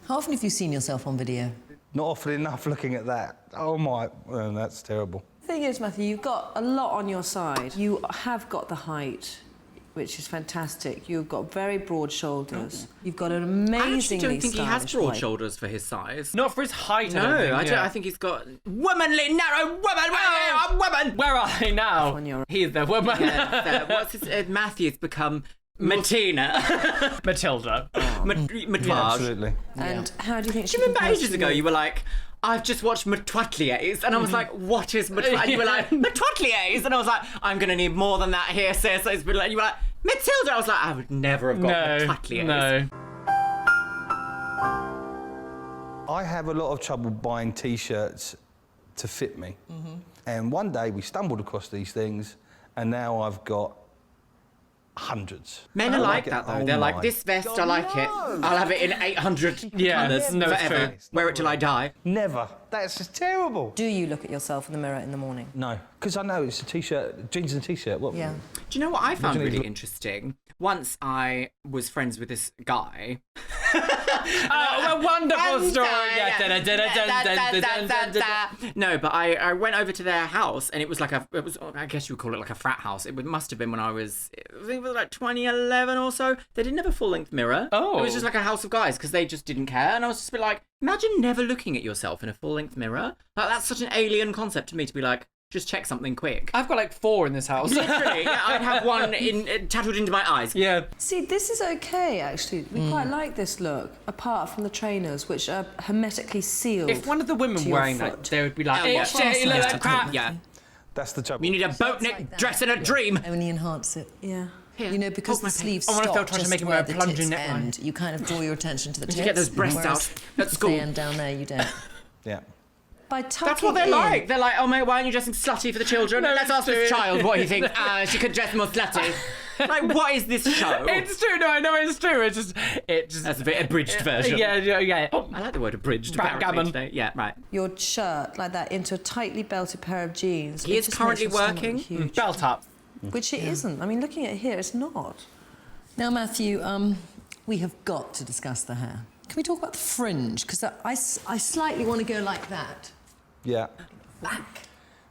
[SPEAKER 6] How often have you seen yourself on video?
[SPEAKER 8] Not often enough looking at that. Oh my, that's terrible.
[SPEAKER 9] The thing is, Matthew, you've got a lot on your side. You have got the height, which is fantastic. You've got very broad shoulders. You've got an amazingly
[SPEAKER 1] I actually don't think he has
[SPEAKER 9] stylish
[SPEAKER 1] broad
[SPEAKER 9] weight.
[SPEAKER 1] shoulders for his size.
[SPEAKER 2] Not for his height.
[SPEAKER 1] No, I think he's got womanly, narrow woman.
[SPEAKER 2] Where are they now? He's the woman.
[SPEAKER 1] Yeah, what's his? Matthew's become Martina.
[SPEAKER 2] Matilda.
[SPEAKER 1] Absolutely.
[SPEAKER 9] And how do you think
[SPEAKER 1] Do you remember ages ago you were like, I've just watched Matwatliers, and I was like, what is Matwatliers? And you were like, Matwatliers, and I was like, I'm going to need more than that here, sis. So it's been like, you were like, Matilda. I was like, I would never have got Matwatliers.
[SPEAKER 2] No.
[SPEAKER 8] I have a lot of trouble buying T-shirts to fit me. And one day we stumbled across these things, and now I've got hundreds.
[SPEAKER 1] Men are like that, though. They're like, this vest, I like it. I'll have it in 800 colours forever. Wear it till I die.
[SPEAKER 8] Never. That's just terrible.
[SPEAKER 9] Do you look at yourself in the mirror in the morning?
[SPEAKER 8] No, because I know it's a T-shirt, jeans and a T-shirt. What?
[SPEAKER 9] Yeah.
[SPEAKER 1] Do you know what I found
[SPEAKER 8] do you
[SPEAKER 1] really
[SPEAKER 8] mean?
[SPEAKER 1] interesting? Once I was friends with this guy.
[SPEAKER 2] Oh, a wonderful story.
[SPEAKER 1] No, but I went over to their house, and it was I guess you would call it like a frat house. It must have been when I think it was like 2011 or so. They didn't have a full-length mirror.
[SPEAKER 2] Oh.
[SPEAKER 1] It was just like a house of guys, because they just didn't care. And I was just a bit like, imagine never looking at yourself in a full-length mirror. That's such an alien concept to me, to be like, just check something quick.
[SPEAKER 2] I've got 4 in this house.
[SPEAKER 1] Literally, yeah, I'd have one tattooed into my eyes.
[SPEAKER 2] Yeah.
[SPEAKER 9] See, this is okay, actually. We quite like this look, apart from the trainers, which are hermetically sealed.
[SPEAKER 2] If one of the women
[SPEAKER 9] to your
[SPEAKER 2] wearing
[SPEAKER 9] foot.
[SPEAKER 2] that, they would be like,
[SPEAKER 1] Oh,
[SPEAKER 2] shit, you look like crap.
[SPEAKER 1] Yeah.
[SPEAKER 8] That's the trouble.
[SPEAKER 1] You need a boat neck dress and a dream.
[SPEAKER 6] Only enhance it.
[SPEAKER 9] Yeah.
[SPEAKER 6] You know, because the sleeves
[SPEAKER 2] I wonder if
[SPEAKER 6] stop
[SPEAKER 2] they'll try to
[SPEAKER 6] just
[SPEAKER 2] make him
[SPEAKER 6] where
[SPEAKER 2] wear a
[SPEAKER 6] the
[SPEAKER 2] plunging
[SPEAKER 6] tits
[SPEAKER 2] neckline.
[SPEAKER 6] end. You kind of draw your attention to the tits.
[SPEAKER 1] You get those breasts
[SPEAKER 6] whereas
[SPEAKER 1] out at school.
[SPEAKER 6] They end down there, you don't.
[SPEAKER 8] Yeah.
[SPEAKER 9] By tucking
[SPEAKER 1] That's what they're
[SPEAKER 9] in,
[SPEAKER 1] like. They're like, oh mate, why aren't you dressing slutty for the children?
[SPEAKER 2] No,
[SPEAKER 1] Let's
[SPEAKER 2] it's
[SPEAKER 1] ask this
[SPEAKER 2] true.
[SPEAKER 1] child what he thinks. She could dress more slutty. Like, what is this show?
[SPEAKER 2] It's true. No, I know it's true. It just.
[SPEAKER 1] That's a bit abridged version.
[SPEAKER 2] Yeah.
[SPEAKER 1] Oh, I like the word abridged.
[SPEAKER 2] Backgammon.
[SPEAKER 1] Apparently. Yeah, right.
[SPEAKER 9] your shirt like that into a tightly belted pair of jeans.
[SPEAKER 1] He
[SPEAKER 9] it
[SPEAKER 1] is
[SPEAKER 9] just
[SPEAKER 1] currently
[SPEAKER 9] makes your stomach
[SPEAKER 1] working.
[SPEAKER 9] huge.
[SPEAKER 2] Belt up.
[SPEAKER 9] Which it isn't. I mean, looking at it here, it's not.
[SPEAKER 6] Now, Matthew, we have got to discuss the hair. Can we talk about the fringe? Because I slightly want to go like that.
[SPEAKER 8] Yeah.
[SPEAKER 6] Back.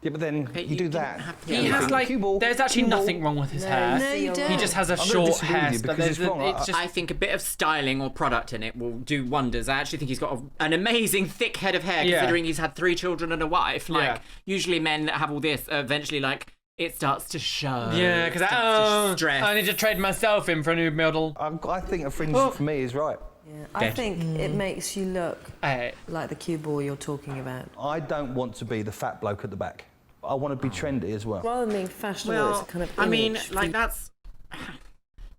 [SPEAKER 8] Yeah, but then you do that.
[SPEAKER 2] He has there's actually nothing wrong with his hair.
[SPEAKER 6] No, you don't.
[SPEAKER 2] He just has a
[SPEAKER 8] I'm gonna
[SPEAKER 2] short
[SPEAKER 8] disagree with
[SPEAKER 2] hair.
[SPEAKER 8] you because it's wrong.
[SPEAKER 1] I think a bit of styling or product in it will do wonders. I actually think he's got an amazing thick head of hair, considering he's had 3 children and a wife. Usually men that have all this eventually, it starts to show.
[SPEAKER 2] Yeah, because I need to trade myself in for a new model.
[SPEAKER 8] I think a fringe for me is right.
[SPEAKER 9] Yeah, I think it makes you look like the cue ball you're talking about.
[SPEAKER 8] I don't want to be the fat bloke at the back. I want to be trendy as well.
[SPEAKER 9] Rather than being fashionable, it's a kind of image.
[SPEAKER 1] I mean, that's...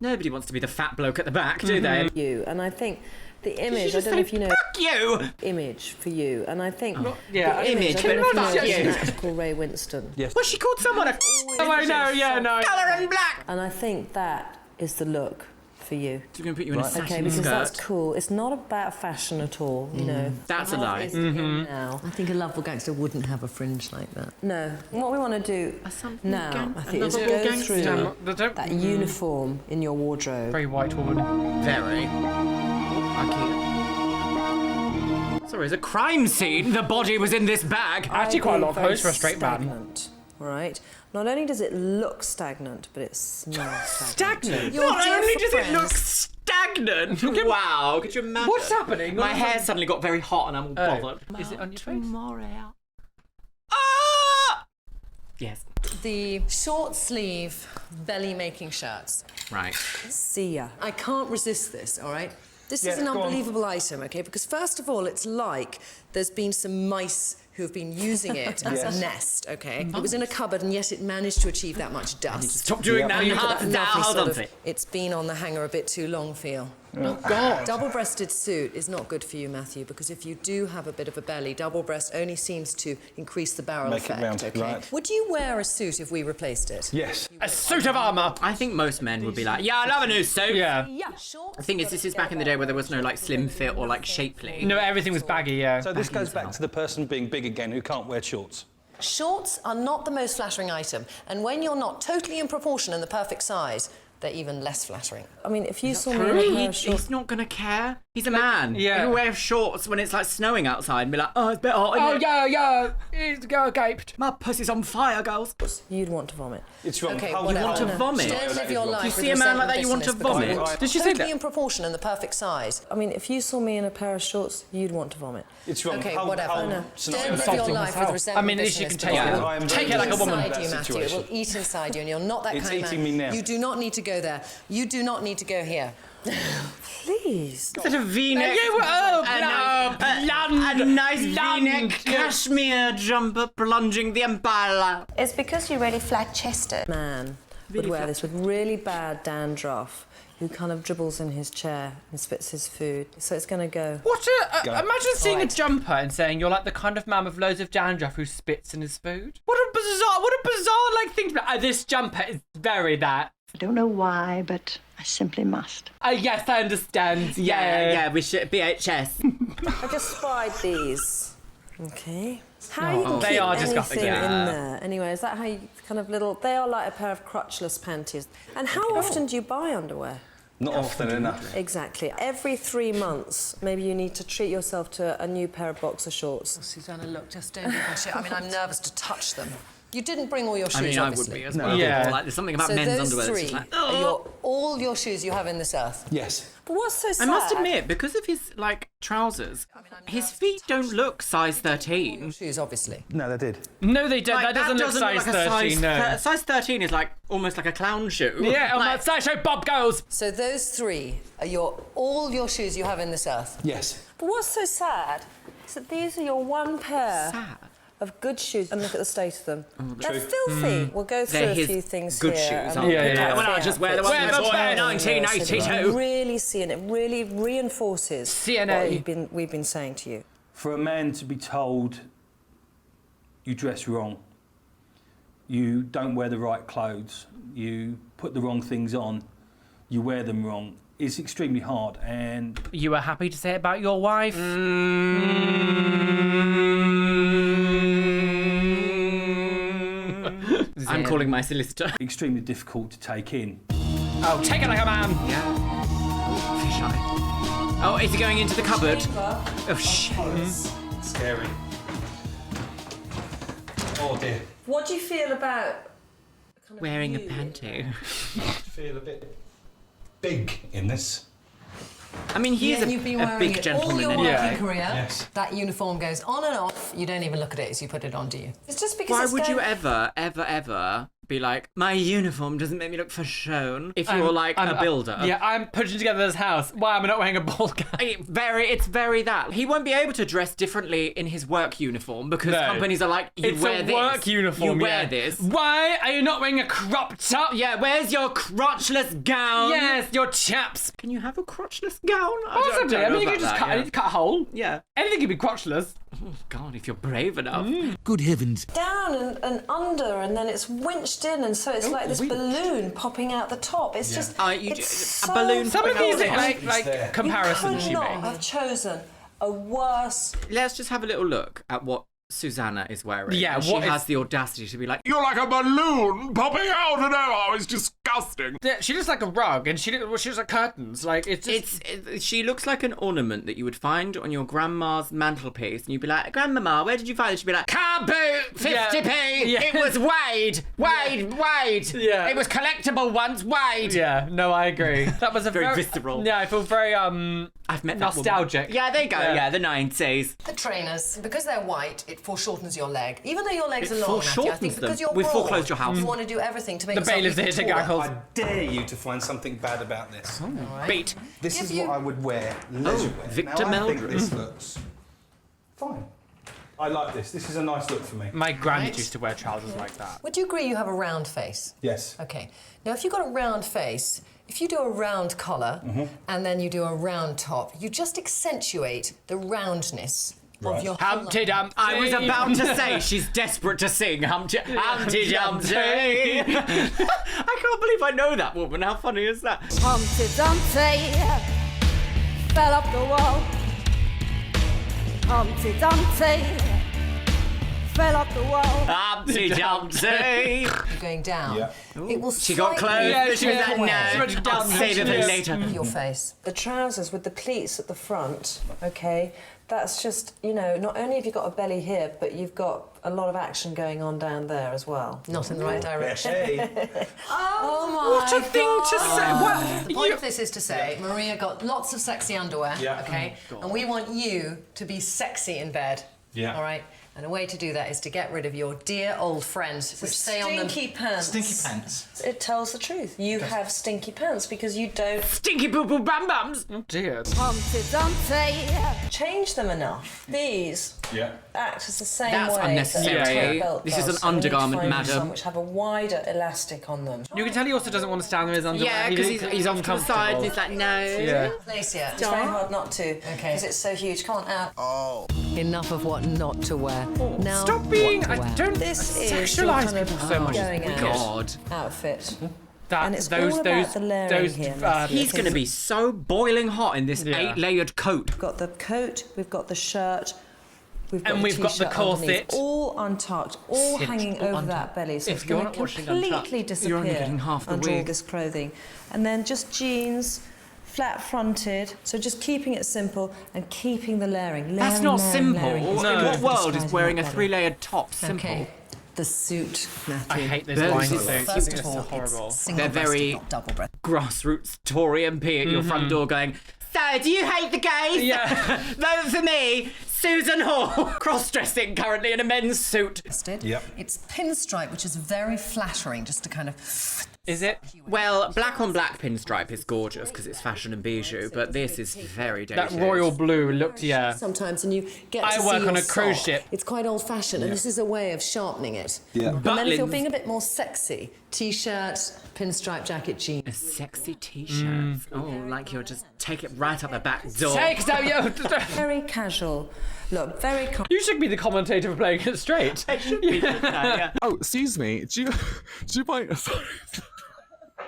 [SPEAKER 1] Nobody wants to be the fat bloke at the back, do they?
[SPEAKER 9] You, and I think the image, I don't know if you know...
[SPEAKER 1] Fuck you!
[SPEAKER 9] Image for you, and I think...
[SPEAKER 2] Yeah,
[SPEAKER 9] the image,
[SPEAKER 1] image,
[SPEAKER 9] I don't know if
[SPEAKER 1] but
[SPEAKER 9] you know,
[SPEAKER 1] fuck
[SPEAKER 9] is
[SPEAKER 1] you.
[SPEAKER 9] an actor called Ray Winston.
[SPEAKER 8] Yes.
[SPEAKER 1] Well, she called someone a...
[SPEAKER 2] Oh, I know, yeah, no.
[SPEAKER 1] Colour and black!
[SPEAKER 9] And I think that is the look for you.
[SPEAKER 1] She's going to put you in a satin
[SPEAKER 9] Okay, because
[SPEAKER 1] skirt.
[SPEAKER 9] that's cool. It's not about fashion at all, you know.
[SPEAKER 1] That's a lie.
[SPEAKER 9] Now.
[SPEAKER 6] I think a lovable gangster wouldn't have a fringe like that.
[SPEAKER 9] No. What we want to do now, I think, is
[SPEAKER 1] Lovable
[SPEAKER 9] go
[SPEAKER 1] gangster.
[SPEAKER 9] through that uniform in your wardrobe.
[SPEAKER 2] Very white woman.
[SPEAKER 1] Very. Sorry, it's a crime scene. The body was in this bag.
[SPEAKER 2] Actually, quite a lot of
[SPEAKER 9] Very
[SPEAKER 2] clothes for a straight man.
[SPEAKER 9] stagnant, right? Not only does it look stagnant, but it smells
[SPEAKER 1] Stagnant?
[SPEAKER 9] Your
[SPEAKER 1] Not
[SPEAKER 9] dear
[SPEAKER 1] only does it
[SPEAKER 9] friends-
[SPEAKER 1] look stagnant. Wow, could you imagine?
[SPEAKER 2] What's happening?
[SPEAKER 1] My hair suddenly got very hot and I'm all bothered.
[SPEAKER 2] Is it on your face?
[SPEAKER 1] Ah! Yes.
[SPEAKER 6] The short sleeve belly making shirts.
[SPEAKER 1] Right.
[SPEAKER 9] See ya.
[SPEAKER 6] I can't resist this, all right? This
[SPEAKER 8] Yeah,
[SPEAKER 6] is an
[SPEAKER 8] go on.
[SPEAKER 6] unbelievable item, okay? Because first of all, it's like there's been some mice who have been using it as
[SPEAKER 8] Yes.
[SPEAKER 6] a nest, okay? It was in a cupboard and yet it managed to achieve that much dust.
[SPEAKER 1] Stop doing that.
[SPEAKER 6] And look at
[SPEAKER 1] Hold
[SPEAKER 6] that lovely
[SPEAKER 1] on
[SPEAKER 6] sort
[SPEAKER 1] to
[SPEAKER 6] of,
[SPEAKER 1] it.
[SPEAKER 6] it's been on the hanger a bit too long feel.
[SPEAKER 1] Oh, God.
[SPEAKER 6] Double-breasted suit is not good for you, Matthew, because if you do have a bit of a belly, double breast only seems to increase the barrel
[SPEAKER 8] Make it
[SPEAKER 6] effect,
[SPEAKER 8] round,
[SPEAKER 6] okay?
[SPEAKER 8] right.
[SPEAKER 6] Would you wear a suit if we replaced it?
[SPEAKER 8] Yes.
[SPEAKER 2] A suit of armour.
[SPEAKER 1] I think most men would be like, yeah, I love a new suit.
[SPEAKER 2] Yeah.
[SPEAKER 1] The thing is, this is back in the day where there was no like slim fit or like shapely.
[SPEAKER 2] No, everything was baggy, yeah.
[SPEAKER 8] So this goes back to the person being big again who can't wear shorts.
[SPEAKER 6] Shorts are not the most flattering item, and when you're not totally in proportion and the perfect size, they're even less flattering.
[SPEAKER 9] I mean, if you saw me in a pair of shorts...
[SPEAKER 1] He's not gonna care. He's a man.
[SPEAKER 2] Yeah.
[SPEAKER 1] He'll wear shorts when it's like snowing outside and be like, oh, it's a bit hot.
[SPEAKER 2] Oh,
[SPEAKER 1] isn't it?"
[SPEAKER 2] yeah. It's gaped.
[SPEAKER 1] My pussy's on fire, girls.
[SPEAKER 9] You'd want to vomit.
[SPEAKER 8] It's wrong.
[SPEAKER 6] Okay,
[SPEAKER 8] Hold
[SPEAKER 6] whatever.
[SPEAKER 8] it
[SPEAKER 1] want to
[SPEAKER 8] on.
[SPEAKER 1] vomit?
[SPEAKER 6] Don't live your life
[SPEAKER 1] You
[SPEAKER 6] with
[SPEAKER 1] see a man like that, you want to
[SPEAKER 6] resentment and bitterness
[SPEAKER 1] vomit?
[SPEAKER 6] because
[SPEAKER 2] Did she say
[SPEAKER 6] totally
[SPEAKER 2] that?
[SPEAKER 6] in proportion and the perfect size.
[SPEAKER 9] I mean, if you saw me in a pair of shorts, you'd want to vomit.
[SPEAKER 8] It's wrong.
[SPEAKER 6] Okay,
[SPEAKER 8] Hold-
[SPEAKER 6] whatever.
[SPEAKER 8] hold
[SPEAKER 6] No.
[SPEAKER 8] scenario.
[SPEAKER 6] Don't live your
[SPEAKER 2] Insulting
[SPEAKER 6] life with
[SPEAKER 2] myself.
[SPEAKER 6] resentment.
[SPEAKER 2] I mean, at least you can take
[SPEAKER 6] bitterness,
[SPEAKER 2] it.
[SPEAKER 8] I am
[SPEAKER 2] Take
[SPEAKER 8] very
[SPEAKER 2] it like a woman.
[SPEAKER 6] inside
[SPEAKER 8] that
[SPEAKER 6] you, Matthew. It
[SPEAKER 8] situation.
[SPEAKER 6] will eat inside you, and you're not that
[SPEAKER 8] It's
[SPEAKER 6] kind of
[SPEAKER 8] eating
[SPEAKER 6] man.
[SPEAKER 8] me now.
[SPEAKER 6] You do not need to go there. You do not need to go here.
[SPEAKER 9] Please.
[SPEAKER 1] Is it a V-neck? A nice V-neck cashmere jumper plunging the umbrella.
[SPEAKER 11] It's because you're really flat-chested.
[SPEAKER 9] Man
[SPEAKER 1] Really
[SPEAKER 9] would wear
[SPEAKER 1] flat.
[SPEAKER 9] this with really bad dandruff, who kind of dribbles in his chair and spits his food. So it's going to go...
[SPEAKER 2] What imagine seeing
[SPEAKER 9] Right.
[SPEAKER 2] a jumper and saying you're like the kind of man with loads of dandruff who spits in his food. What a bizarre like thing to be like, this jumper is very that.
[SPEAKER 15] I don't know why, but I simply must.
[SPEAKER 2] Yes, I understand.
[SPEAKER 1] Yeah, we should BHS.
[SPEAKER 9] I just spied these. Okay. How you can
[SPEAKER 2] They
[SPEAKER 9] keep
[SPEAKER 2] are
[SPEAKER 9] anything
[SPEAKER 2] disgusting,
[SPEAKER 9] in
[SPEAKER 2] yeah.
[SPEAKER 9] there? Anyway, is that how you kind of little... They are like a pair of crotchless panties. And how often do you buy underwear?
[SPEAKER 8] Not often enough.
[SPEAKER 9] Exactly. Every 3 months, maybe you need to treat yourself to a new pair of boxer shorts.
[SPEAKER 6] Susanna, look, just don't give a shit. I mean, I'm nervous to touch them. You didn't bring all your shoes,
[SPEAKER 1] I mean, I would
[SPEAKER 6] obviously.
[SPEAKER 1] be as well.
[SPEAKER 2] Yeah.
[SPEAKER 1] Like, there's something about
[SPEAKER 6] So
[SPEAKER 1] men's
[SPEAKER 6] those
[SPEAKER 1] underwear that's
[SPEAKER 6] three
[SPEAKER 1] just like,
[SPEAKER 6] are all your shoes you have in this earth.
[SPEAKER 8] Yes.
[SPEAKER 9] But what's so sad...
[SPEAKER 1] I must admit, because of his like trousers, his feet don't look size 13.
[SPEAKER 6] Shoes, obviously.
[SPEAKER 8] No, they did.
[SPEAKER 2] No, they don't.
[SPEAKER 1] Like,
[SPEAKER 2] that doesn't look size
[SPEAKER 1] like a
[SPEAKER 2] 13, no.
[SPEAKER 1] Size 13 is like almost like a clown shoe.
[SPEAKER 2] Yeah, on
[SPEAKER 1] like,
[SPEAKER 2] that sideshow Bob goes.
[SPEAKER 6] So those three are all your shoes you have in this earth.
[SPEAKER 8] Yes.
[SPEAKER 9] But what's so sad is that these are your one pair of good shoes. And look at the state of them. They're filthy. We'll go through
[SPEAKER 1] They're
[SPEAKER 9] a
[SPEAKER 1] his
[SPEAKER 9] few things
[SPEAKER 1] good
[SPEAKER 9] here.
[SPEAKER 1] shoes,
[SPEAKER 9] and
[SPEAKER 1] aren't
[SPEAKER 9] we'll
[SPEAKER 2] they?
[SPEAKER 9] pick
[SPEAKER 2] Yeah,
[SPEAKER 9] out
[SPEAKER 1] well, I
[SPEAKER 9] the
[SPEAKER 1] just wear the
[SPEAKER 9] outfits.
[SPEAKER 1] ones from
[SPEAKER 9] Yeah,
[SPEAKER 1] 1982.
[SPEAKER 9] so you really see, and it really reinforces
[SPEAKER 2] CNA.
[SPEAKER 9] what we've been saying to you.
[SPEAKER 8] For a man to be told you dress wrong, you don't wear the right clothes, you put the wrong things on, you wear them wrong, is extremely hard. And
[SPEAKER 2] You were happy to say it about your wife?
[SPEAKER 1] I'm calling my solicitor.
[SPEAKER 8] extremely difficult to take in.
[SPEAKER 2] Oh, take it like a man.
[SPEAKER 1] Yeah. Fisheye. Oh, is he going into the cupboard? Oh, shit.
[SPEAKER 8] Scary. Oh dear.
[SPEAKER 9] What do you feel about...
[SPEAKER 1] Wearing a panty.
[SPEAKER 8] I feel a bit big in this.
[SPEAKER 1] I mean, he is
[SPEAKER 6] You've been
[SPEAKER 1] a
[SPEAKER 6] wearing
[SPEAKER 1] big
[SPEAKER 6] it
[SPEAKER 1] gentleman.
[SPEAKER 6] all your
[SPEAKER 1] isn't he?
[SPEAKER 6] working
[SPEAKER 2] Yeah.
[SPEAKER 6] career.
[SPEAKER 8] Yes.
[SPEAKER 6] That uniform goes on and off. You don't even look at it as you put it on, do you?
[SPEAKER 9] It's just because
[SPEAKER 1] Why
[SPEAKER 9] it's
[SPEAKER 1] would you
[SPEAKER 9] going-
[SPEAKER 1] ever be like, my uniform doesn't make me look fashion if you're like a builder?
[SPEAKER 2] Yeah, I'm putting together this house. Why am I not wearing a ball gown?
[SPEAKER 1] It's very that. He won't be able to dress differently in his work uniform because
[SPEAKER 2] No.
[SPEAKER 1] companies are like, you
[SPEAKER 2] It's
[SPEAKER 1] wear
[SPEAKER 2] a
[SPEAKER 1] this.
[SPEAKER 2] work uniform.
[SPEAKER 1] You wear
[SPEAKER 2] yeah.
[SPEAKER 1] this.
[SPEAKER 2] Why are you not wearing a crop top?
[SPEAKER 1] Yeah, where's your crotchless gown?
[SPEAKER 2] Yes, your chaps.
[SPEAKER 1] Can you have a crotchless gown?
[SPEAKER 2] Possibly. I mean, you could just cut a hole.
[SPEAKER 1] Yeah.
[SPEAKER 2] Anything can be crotchless.
[SPEAKER 1] Oh, God, if you're brave enough.
[SPEAKER 4] Good heavens.
[SPEAKER 9] Down and under, and then it's winched in, and so it's like this balloon popping out the top. It's just it's
[SPEAKER 1] a balloon.
[SPEAKER 2] Some of these like
[SPEAKER 9] you
[SPEAKER 2] comparisons
[SPEAKER 9] could
[SPEAKER 2] you
[SPEAKER 9] not
[SPEAKER 2] make.
[SPEAKER 9] have chosen a worse.
[SPEAKER 1] Let's just have a little look at what Susannah is wearing.
[SPEAKER 2] Yeah,
[SPEAKER 1] and she has the audacity to be like,
[SPEAKER 10] You're like a balloon popping out, and oh, it's disgusting.
[SPEAKER 2] She looks like a rug, and she looks like curtains. Like it's just...
[SPEAKER 1] she looks like an ornament that you would find on your grandma's mantelpiece, and you'd be like, Grandmama, where did you find it? She'd be like, car boot, 50p.
[SPEAKER 2] Yeah.
[SPEAKER 1] It was Wade.
[SPEAKER 2] Yeah.
[SPEAKER 1] It was collectible once, Wade.
[SPEAKER 2] Yeah, no, I agree. That was a
[SPEAKER 1] very visceral.
[SPEAKER 2] Yeah, I feel very
[SPEAKER 1] I've met that
[SPEAKER 2] nostalgic.
[SPEAKER 1] woman. Yeah, there you go. Yeah, the 90s.
[SPEAKER 16] The trainers, because they're white, it foreshortens your leg. Even though your legs are long,
[SPEAKER 1] foreshortens
[SPEAKER 16] I think
[SPEAKER 1] them.
[SPEAKER 16] because you're
[SPEAKER 1] We've
[SPEAKER 16] broad,
[SPEAKER 1] foreclosed your house.
[SPEAKER 16] you want to do everything to make
[SPEAKER 2] The
[SPEAKER 16] yourself
[SPEAKER 2] bailiff's
[SPEAKER 16] even
[SPEAKER 2] hitting
[SPEAKER 16] taller.
[SPEAKER 2] ankles.
[SPEAKER 17] I dare you to find something bad about this.
[SPEAKER 1] Beat.
[SPEAKER 17] This is what I would wear leisure wear.
[SPEAKER 1] Victor
[SPEAKER 17] now, I think
[SPEAKER 1] Meldrum.
[SPEAKER 17] this looks fine. I like this. This is a nice look for me.
[SPEAKER 2] My granny used to wear trousers like that.
[SPEAKER 16] Would you agree you have a round face?
[SPEAKER 17] Yes.
[SPEAKER 16] Okay. Now, if you've got a round face, if you do a round collar and then you do a round top, you just accentuate the roundness of your
[SPEAKER 2] Humpty Dumpty.
[SPEAKER 1] I was about to say she's desperate to sing Humpty Dumpty. I can't believe I know that woman. How funny is that?
[SPEAKER 20] Humpty Dumpty fell up the wall. Humpty Dumpty fell up the wall.
[SPEAKER 1] Humpty Dumpty.
[SPEAKER 16] going down.
[SPEAKER 17] Yeah.
[SPEAKER 16] It will
[SPEAKER 1] She got clothes.
[SPEAKER 2] Yeah,
[SPEAKER 1] She was like, no, I'll save it for later.
[SPEAKER 16] Your face.
[SPEAKER 9] The trousers with the pleats at the front, okay, that's just, you know, not only have you got a belly here, but you've got a lot of action going on down there as well.
[SPEAKER 16] Not in the right direction.
[SPEAKER 9] Oh my
[SPEAKER 2] What a thing to say. What?
[SPEAKER 16] The point of this is to say, Maria got lots of sexy underwear,
[SPEAKER 17] Yeah.
[SPEAKER 16] okay? And we want you to be sexy in bed.
[SPEAKER 17] Yeah.
[SPEAKER 16] All right? And a way to do that is to get rid of your dear old friends, which say on them...
[SPEAKER 9] Stinky pants.
[SPEAKER 17] Stinky pants.
[SPEAKER 9] It tells the truth. You have stinky pants because you don't
[SPEAKER 1] Stinky boo boo bam bams.
[SPEAKER 2] Oh dear.
[SPEAKER 20] Humpty Dumpty.
[SPEAKER 9] change them enough. These
[SPEAKER 17] Yeah.
[SPEAKER 9] act as the same
[SPEAKER 1] That's
[SPEAKER 9] way
[SPEAKER 1] unnecessary.
[SPEAKER 9] that a top belt
[SPEAKER 1] This is
[SPEAKER 9] does.
[SPEAKER 1] an
[SPEAKER 9] So you need to
[SPEAKER 1] undergarment,
[SPEAKER 9] find
[SPEAKER 1] madam.
[SPEAKER 9] some which have a wider elastic on them.
[SPEAKER 2] You can tell he also doesn't want to stand on his underwear.
[SPEAKER 1] Yeah, because he's on to the side and he's like, no.
[SPEAKER 2] Yeah.
[SPEAKER 16] Place yet.
[SPEAKER 9] It's very hard not to because it's so huge. Come on out.
[SPEAKER 6] Enough of what not to wear. Now,
[SPEAKER 2] Stop being.
[SPEAKER 6] what to
[SPEAKER 2] I
[SPEAKER 6] wear.
[SPEAKER 2] don't
[SPEAKER 9] This is your
[SPEAKER 2] sexualize
[SPEAKER 9] kind of
[SPEAKER 2] people so much.
[SPEAKER 9] going out
[SPEAKER 1] God.
[SPEAKER 9] outfit.
[SPEAKER 2] That,
[SPEAKER 9] And it's
[SPEAKER 2] those,
[SPEAKER 9] all about
[SPEAKER 2] those,
[SPEAKER 9] the layering
[SPEAKER 2] those,
[SPEAKER 9] here, Matthew.
[SPEAKER 1] He's going to be so boiling hot in this 8-layered coat.
[SPEAKER 9] We've got the coat, we've got the shirt, we've got
[SPEAKER 2] And
[SPEAKER 9] the
[SPEAKER 2] we've got the
[SPEAKER 9] t-shirt
[SPEAKER 2] corset.
[SPEAKER 9] underneath, all untucked, all
[SPEAKER 2] Cinched,
[SPEAKER 9] hanging
[SPEAKER 2] all
[SPEAKER 9] over
[SPEAKER 2] untucked.
[SPEAKER 9] that belly, so
[SPEAKER 2] If
[SPEAKER 9] it's
[SPEAKER 2] you're
[SPEAKER 9] going
[SPEAKER 2] not
[SPEAKER 9] to
[SPEAKER 2] washing
[SPEAKER 9] completely
[SPEAKER 2] untucked,
[SPEAKER 9] disappear
[SPEAKER 1] you're only getting half the
[SPEAKER 9] under all
[SPEAKER 1] wig.
[SPEAKER 9] this clothing. And then just jeans, flat-fronted, so just keeping it simple and keeping the layering.
[SPEAKER 1] That's
[SPEAKER 9] Layering,
[SPEAKER 1] not
[SPEAKER 9] layering,
[SPEAKER 1] simple.
[SPEAKER 9] layering.
[SPEAKER 1] In
[SPEAKER 2] No.
[SPEAKER 1] what world is
[SPEAKER 9] Disguising
[SPEAKER 1] wearing a
[SPEAKER 9] that body.
[SPEAKER 1] 3-layered top simple?
[SPEAKER 16] Okay.
[SPEAKER 9] The suit, Matthew.
[SPEAKER 2] I hate this
[SPEAKER 1] Those
[SPEAKER 2] line.
[SPEAKER 1] are-
[SPEAKER 2] So
[SPEAKER 16] First of all,
[SPEAKER 2] horrible.
[SPEAKER 16] it's single
[SPEAKER 1] They're very grassroots Tory MP at your front door going, so, do you hate the gays?
[SPEAKER 2] Yeah.
[SPEAKER 1] Vote for me, Susan Hall. Cross-dressing currently in a men's suit.
[SPEAKER 17] Yep.
[SPEAKER 16] It's pinstripe, which is very flattering, just to kind of...
[SPEAKER 2] Is it?
[SPEAKER 1] Well, black on black pinstripe is gorgeous because it's fashion and bijou, but this is very dated.
[SPEAKER 2] That royal blue looked, yeah.
[SPEAKER 16] Sometimes, and you get
[SPEAKER 2] I
[SPEAKER 16] to
[SPEAKER 2] work
[SPEAKER 16] see
[SPEAKER 2] on
[SPEAKER 16] your
[SPEAKER 2] a cruise
[SPEAKER 16] sock.
[SPEAKER 2] ship.
[SPEAKER 16] It's quite old-fashioned, and this is a way of sharpening it.
[SPEAKER 17] Yeah.
[SPEAKER 16] And then if you're
[SPEAKER 1] Butlins.
[SPEAKER 16] being a bit more sexy, t-shirt, pinstripe jacket, jeans.
[SPEAKER 1] A sexy t-shirt. Oh, like you'll just take it right up the back door.
[SPEAKER 2] Take that, yo.
[SPEAKER 9] Very casual. Look, very
[SPEAKER 2] You should be the commentator for playing it straight.
[SPEAKER 1] It should be, shouldn't I? Yeah.
[SPEAKER 10] Oh, excuse me. Do you mind? Sorry.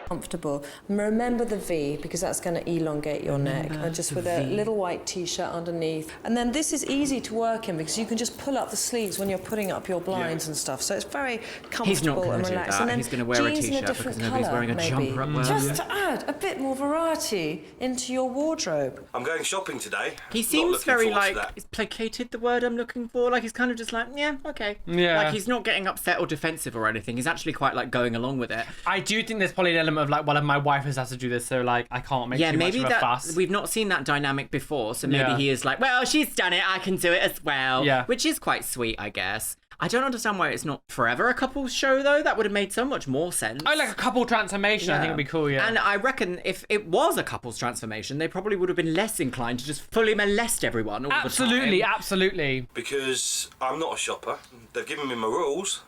[SPEAKER 9] comfortable. And remember the V, because that's going to elongate your neck. And just with a little white t-shirt underneath. And then this is easy to work in because you can just pull up the sleeves when you're putting up your blinds and stuff. So it's very comfortable
[SPEAKER 1] He's not going
[SPEAKER 9] and
[SPEAKER 1] to do
[SPEAKER 9] relaxed.
[SPEAKER 1] that.
[SPEAKER 9] And then
[SPEAKER 1] He's going to wear a
[SPEAKER 9] jeans in
[SPEAKER 1] t-shirt because
[SPEAKER 9] different
[SPEAKER 1] nobody's
[SPEAKER 9] colour,
[SPEAKER 1] wearing a
[SPEAKER 9] maybe.
[SPEAKER 1] jumper at work.
[SPEAKER 9] Just to add a bit more variety into your wardrobe.
[SPEAKER 17] I'm going shopping today.
[SPEAKER 1] He
[SPEAKER 17] Not
[SPEAKER 1] seems
[SPEAKER 17] looking
[SPEAKER 1] very
[SPEAKER 17] forward to
[SPEAKER 1] like,
[SPEAKER 17] that.
[SPEAKER 1] is placated the word I'm looking for? Like he's kind of just like, yeah, okay.
[SPEAKER 2] Yeah.
[SPEAKER 1] Like he's not getting upset or defensive or anything. He's actually quite like going along with it.
[SPEAKER 2] I do think there's probably an element of like, well, my wife has to do this, so like I can't make too
[SPEAKER 1] maybe
[SPEAKER 2] much of a
[SPEAKER 1] that
[SPEAKER 2] fuss.
[SPEAKER 1] we've not seen that dynamic before, so maybe
[SPEAKER 2] Yeah.
[SPEAKER 1] he is like, well, she's done it, I can do it as well.
[SPEAKER 2] Yeah.
[SPEAKER 1] Which is quite sweet, I guess. I don't understand why it's not forever a couple's show though. That would have made so much more sense.
[SPEAKER 2] Oh, like a couple transformation, I think would be cool, yeah.
[SPEAKER 1] And I reckon if it was a couple's transformation, they probably would have been less inclined to just fully molest everyone all
[SPEAKER 2] Absolutely,
[SPEAKER 1] the time.
[SPEAKER 2] absolutely.
[SPEAKER 17] Because I'm not a shopper. They've given me my rules.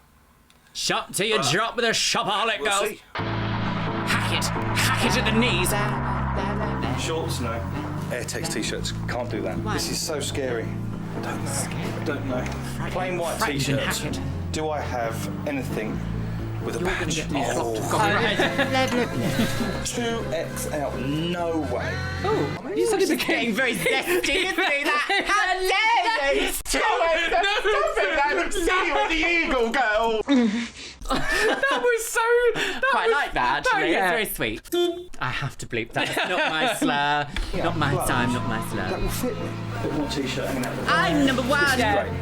[SPEAKER 1] Shop till you drop with a shopaholic,
[SPEAKER 17] We'll
[SPEAKER 1] girl.
[SPEAKER 17] see.
[SPEAKER 1] Hack it at the knees.
[SPEAKER 17] Shorts, no. Airtex t-shirts, can't do that.
[SPEAKER 1] Why?
[SPEAKER 17] This is so scary. Don't know. Plain white t-shirts. Do I have anything with a badge? Oh, 2XL. No way.
[SPEAKER 1] Oh, you suddenly became very zesty, isn't he? How dare you?
[SPEAKER 10] Stop it! See you with the eagle, girl.
[SPEAKER 2] That was so...
[SPEAKER 1] Quite like that, actually.
[SPEAKER 2] yeah.
[SPEAKER 1] It's very sweet. I have to bleep that. It's not my slur. Not my time, not my slur.
[SPEAKER 17] That will fit me. Bit more t-shirt hanging out the back.
[SPEAKER 1] I'm number one.
[SPEAKER 17] Great.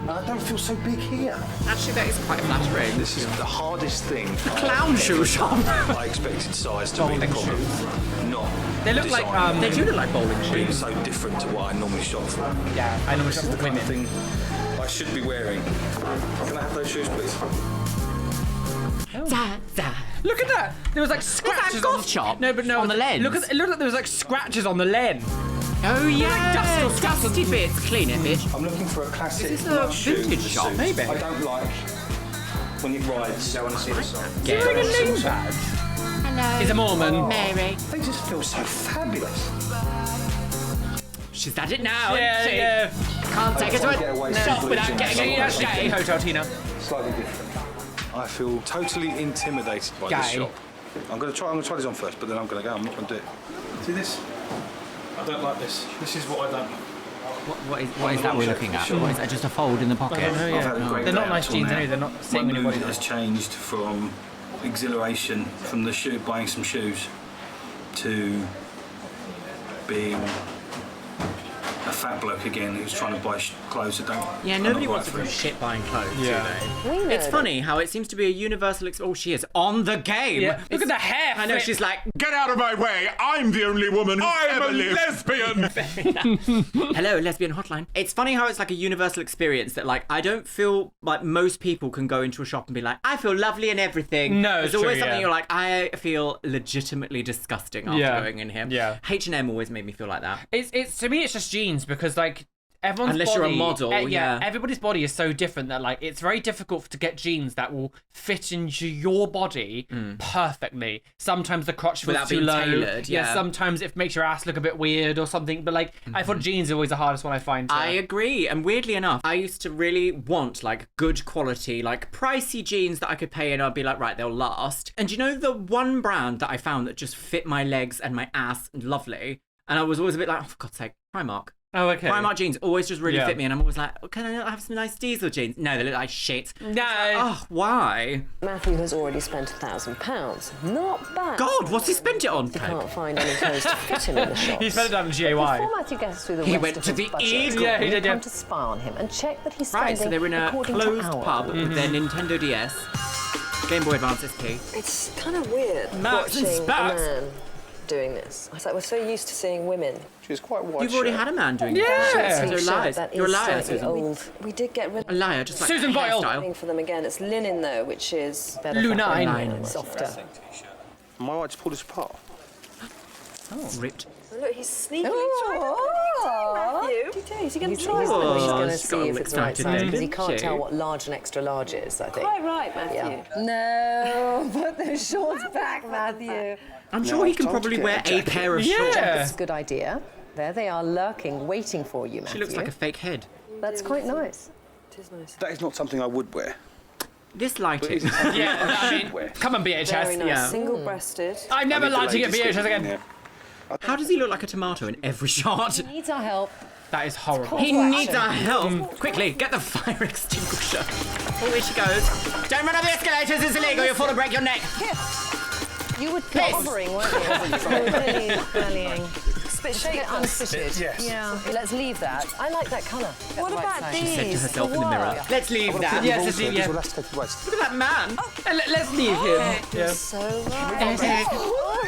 [SPEAKER 17] I don't feel so big here.
[SPEAKER 1] Actually, that is quite flattering.
[SPEAKER 17] This is the hardest thing.
[SPEAKER 1] A clown shoe shop.
[SPEAKER 17] I expected size to be the problem. Not
[SPEAKER 2] They look like,
[SPEAKER 17] design.
[SPEAKER 1] They do look like bowling
[SPEAKER 17] Being
[SPEAKER 1] shoes.
[SPEAKER 17] so different to what I normally shop for.
[SPEAKER 2] Yeah, I know
[SPEAKER 17] This is the kind of thing I should be wearing. Can I have those shoes, please?
[SPEAKER 2] Look at that! There was like scratches
[SPEAKER 1] goth
[SPEAKER 2] on the
[SPEAKER 1] shop?
[SPEAKER 2] No, but no,
[SPEAKER 1] On the lens?
[SPEAKER 2] Look at it looked like there was like scratches on the lens.
[SPEAKER 1] Oh yeah,
[SPEAKER 2] dusty
[SPEAKER 1] bits. Clean it, bitch.
[SPEAKER 17] I'm looking for a classic
[SPEAKER 1] Is this a
[SPEAKER 17] shoe
[SPEAKER 1] vintage
[SPEAKER 17] with a
[SPEAKER 1] shop?
[SPEAKER 17] suit.
[SPEAKER 1] Maybe.
[SPEAKER 17] I don't like when it rides. I want to see the side.
[SPEAKER 2] Is he wearing a name badge?
[SPEAKER 1] Hello.
[SPEAKER 2] He's a Mormon.
[SPEAKER 1] Mary.
[SPEAKER 17] They just feel so fabulous.
[SPEAKER 1] She's at it now,
[SPEAKER 2] Yeah,
[SPEAKER 1] isn't she?
[SPEAKER 2] yeah.
[SPEAKER 1] Can't take her to
[SPEAKER 17] Get away
[SPEAKER 1] a
[SPEAKER 17] from
[SPEAKER 1] shop
[SPEAKER 17] blue
[SPEAKER 1] without
[SPEAKER 17] jeans.
[SPEAKER 1] getting
[SPEAKER 2] She actually
[SPEAKER 1] gay.
[SPEAKER 2] Hotel Tina.
[SPEAKER 17] Slightly different. I feel totally intimidated by this
[SPEAKER 2] Gay.
[SPEAKER 17] shop. I'm gonna try this on first, but then I'm gonna go. I'm not gonna do it. See this? I don't like this. This is what I don't like.
[SPEAKER 1] What is that we're looking at? What is that? Just a fold in the pocket?
[SPEAKER 2] Oh,
[SPEAKER 17] I've had a
[SPEAKER 2] yeah.
[SPEAKER 17] great
[SPEAKER 2] They're
[SPEAKER 17] day
[SPEAKER 2] not
[SPEAKER 17] out
[SPEAKER 2] nice
[SPEAKER 17] till
[SPEAKER 2] jeans
[SPEAKER 17] now.
[SPEAKER 2] anyway. They're not
[SPEAKER 17] My
[SPEAKER 2] sitting on your
[SPEAKER 17] mood
[SPEAKER 2] body.
[SPEAKER 17] has changed from exhilaration from the shoe, buying some shoes, to being a fat bloke again who's trying to buy clothes that don't.
[SPEAKER 1] Yeah,
[SPEAKER 17] are
[SPEAKER 1] nobody
[SPEAKER 17] not
[SPEAKER 1] wants
[SPEAKER 17] right
[SPEAKER 1] to
[SPEAKER 17] for
[SPEAKER 1] feel
[SPEAKER 17] him.
[SPEAKER 1] shit buying clothes,
[SPEAKER 2] Yeah.
[SPEAKER 1] do they? It's funny how it seems to be a universal. Oh, she is on the game.
[SPEAKER 2] Yeah. Look at the hair.
[SPEAKER 1] I know. She's like,
[SPEAKER 10] Get out of my way! I'm the only woman who's ever lived. lesbian!
[SPEAKER 1] hello, lesbian hotline. It's funny how it's like a universal experience that, like, I don't feel like most people can go into a shop and be like, I feel lovely and everything.
[SPEAKER 2] No,
[SPEAKER 1] there's
[SPEAKER 2] it's
[SPEAKER 1] always
[SPEAKER 2] true,
[SPEAKER 1] something
[SPEAKER 2] yeah.
[SPEAKER 1] you're like, I feel legitimately disgusting after
[SPEAKER 2] Yeah.
[SPEAKER 1] going in here.
[SPEAKER 2] Yeah.
[SPEAKER 1] H&M always made me feel like that.
[SPEAKER 2] It's to me, it's just jeans because like. Everyone's
[SPEAKER 1] Unless
[SPEAKER 2] body,
[SPEAKER 1] you're a model, yeah.
[SPEAKER 2] Everybody's body is so different that like it's very difficult to get jeans that will fit into your body perfectly. Sometimes the crotch feels
[SPEAKER 1] Without
[SPEAKER 2] too
[SPEAKER 1] being
[SPEAKER 2] low.
[SPEAKER 1] tailored, yeah.
[SPEAKER 2] Sometimes it makes your ass look a bit weird or something. But like I thought jeans are always the hardest one I find.
[SPEAKER 1] I agree, and weirdly enough, I used to really want like good quality, like pricey jeans that I could pay and I'd be like, right, they'll last. And you know the one brand that I found that just fit my legs and my ass lovely, and I was always a bit like, oh, for God's sake, Primark.
[SPEAKER 2] Oh, okay.
[SPEAKER 1] Primark jeans always just really
[SPEAKER 2] Yeah.
[SPEAKER 1] fit me, and I'm always like, oh, can I not have some nice diesel jeans? No, they look like shit.
[SPEAKER 2] No.
[SPEAKER 1] Oh, why?
[SPEAKER 9] Matthew has already spent £1,000. Not bad.
[SPEAKER 1] God, what's he spent it on?
[SPEAKER 9] He can't find any clothes to fit him in the shops.
[SPEAKER 2] He spent it on GAY.
[SPEAKER 9] Before Matthew gets through the
[SPEAKER 1] He
[SPEAKER 9] rest
[SPEAKER 1] went
[SPEAKER 9] of
[SPEAKER 1] to
[SPEAKER 9] his
[SPEAKER 1] the
[SPEAKER 9] budget,
[SPEAKER 1] Eagle.
[SPEAKER 2] Yeah, he did,
[SPEAKER 9] come
[SPEAKER 2] yeah.
[SPEAKER 9] to spy on him and check that he's
[SPEAKER 1] Right,
[SPEAKER 9] spending
[SPEAKER 1] so they're in a
[SPEAKER 9] according to
[SPEAKER 1] closed
[SPEAKER 9] our.
[SPEAKER 1] pub with their Nintendo DS, Game Boy Advance SP.
[SPEAKER 9] It's kind of weird
[SPEAKER 1] Max and
[SPEAKER 9] watching a
[SPEAKER 1] Sparks.
[SPEAKER 9] man doing this. It's like we're so used to seeing women.
[SPEAKER 17] She's quite white.
[SPEAKER 1] You've already had a man doing
[SPEAKER 2] Yeah.
[SPEAKER 1] it.
[SPEAKER 9] Sleek
[SPEAKER 1] So lies.
[SPEAKER 9] shirt, that
[SPEAKER 1] You're a
[SPEAKER 9] is
[SPEAKER 1] liar,
[SPEAKER 9] slightly
[SPEAKER 1] Susan.
[SPEAKER 9] old. We did get rid
[SPEAKER 1] A liar, just like
[SPEAKER 2] Susan
[SPEAKER 1] that
[SPEAKER 2] Boyle.
[SPEAKER 1] hairstyle.
[SPEAKER 9] of for them again. It's linen though, which is better.
[SPEAKER 2] Lunine.
[SPEAKER 9] fabric, softer.
[SPEAKER 17] Am I right to pull this apart?
[SPEAKER 1] Oh, ripped.
[SPEAKER 9] Oh, look, he's sneaking Matthew. Is he going to try
[SPEAKER 1] He's
[SPEAKER 9] something?
[SPEAKER 1] gonna
[SPEAKER 9] He's going to
[SPEAKER 1] got
[SPEAKER 9] see
[SPEAKER 1] all
[SPEAKER 9] if it's the right
[SPEAKER 1] excited
[SPEAKER 9] size
[SPEAKER 1] then,
[SPEAKER 9] because he
[SPEAKER 1] didn't
[SPEAKER 9] can't
[SPEAKER 1] she?
[SPEAKER 9] tell what large and extra large is, I think.
[SPEAKER 11] Quite right, Matthew.
[SPEAKER 9] Yeah. No, put those shorts back, Matthew.
[SPEAKER 1] I'm sure he can probably wear a pair of shorts.
[SPEAKER 9] That's a good idea. There they are lurking, waiting for you, Matthew.
[SPEAKER 1] She looks like a fake head.
[SPEAKER 9] That's quite nice. It is nice.
[SPEAKER 17] That is not something I would wear.
[SPEAKER 1] This lighting.
[SPEAKER 2] Yeah, I mean, come on, BHS.
[SPEAKER 9] Very nice.
[SPEAKER 1] Yeah.
[SPEAKER 9] Single-breasted.
[SPEAKER 2] I'm never lighting at BHS again.
[SPEAKER 17] Yeah.
[SPEAKER 1] How does he look like a tomato in every shot?
[SPEAKER 9] He needs our help.
[SPEAKER 2] That is horrible.
[SPEAKER 1] He needs our help. Quickly, get the fire extinguisher. Oh, here she goes. Don't run up the escalators, it's illegal. You'll fall and break your neck.
[SPEAKER 9] You were
[SPEAKER 1] Please.
[SPEAKER 9] hovering, weren't you? Bellying. Bit unfitted.
[SPEAKER 17] Yes.
[SPEAKER 9] Yeah. Let's leave that. I like that colour.
[SPEAKER 11] What about these?
[SPEAKER 1] She said to herself in the
[SPEAKER 11] For
[SPEAKER 1] mirror.
[SPEAKER 11] what?
[SPEAKER 1] Let's leave that.
[SPEAKER 2] Yes, let's leave, yeah.
[SPEAKER 1] Look at that man.
[SPEAKER 2] Let's leave him. Yeah.
[SPEAKER 9] So right.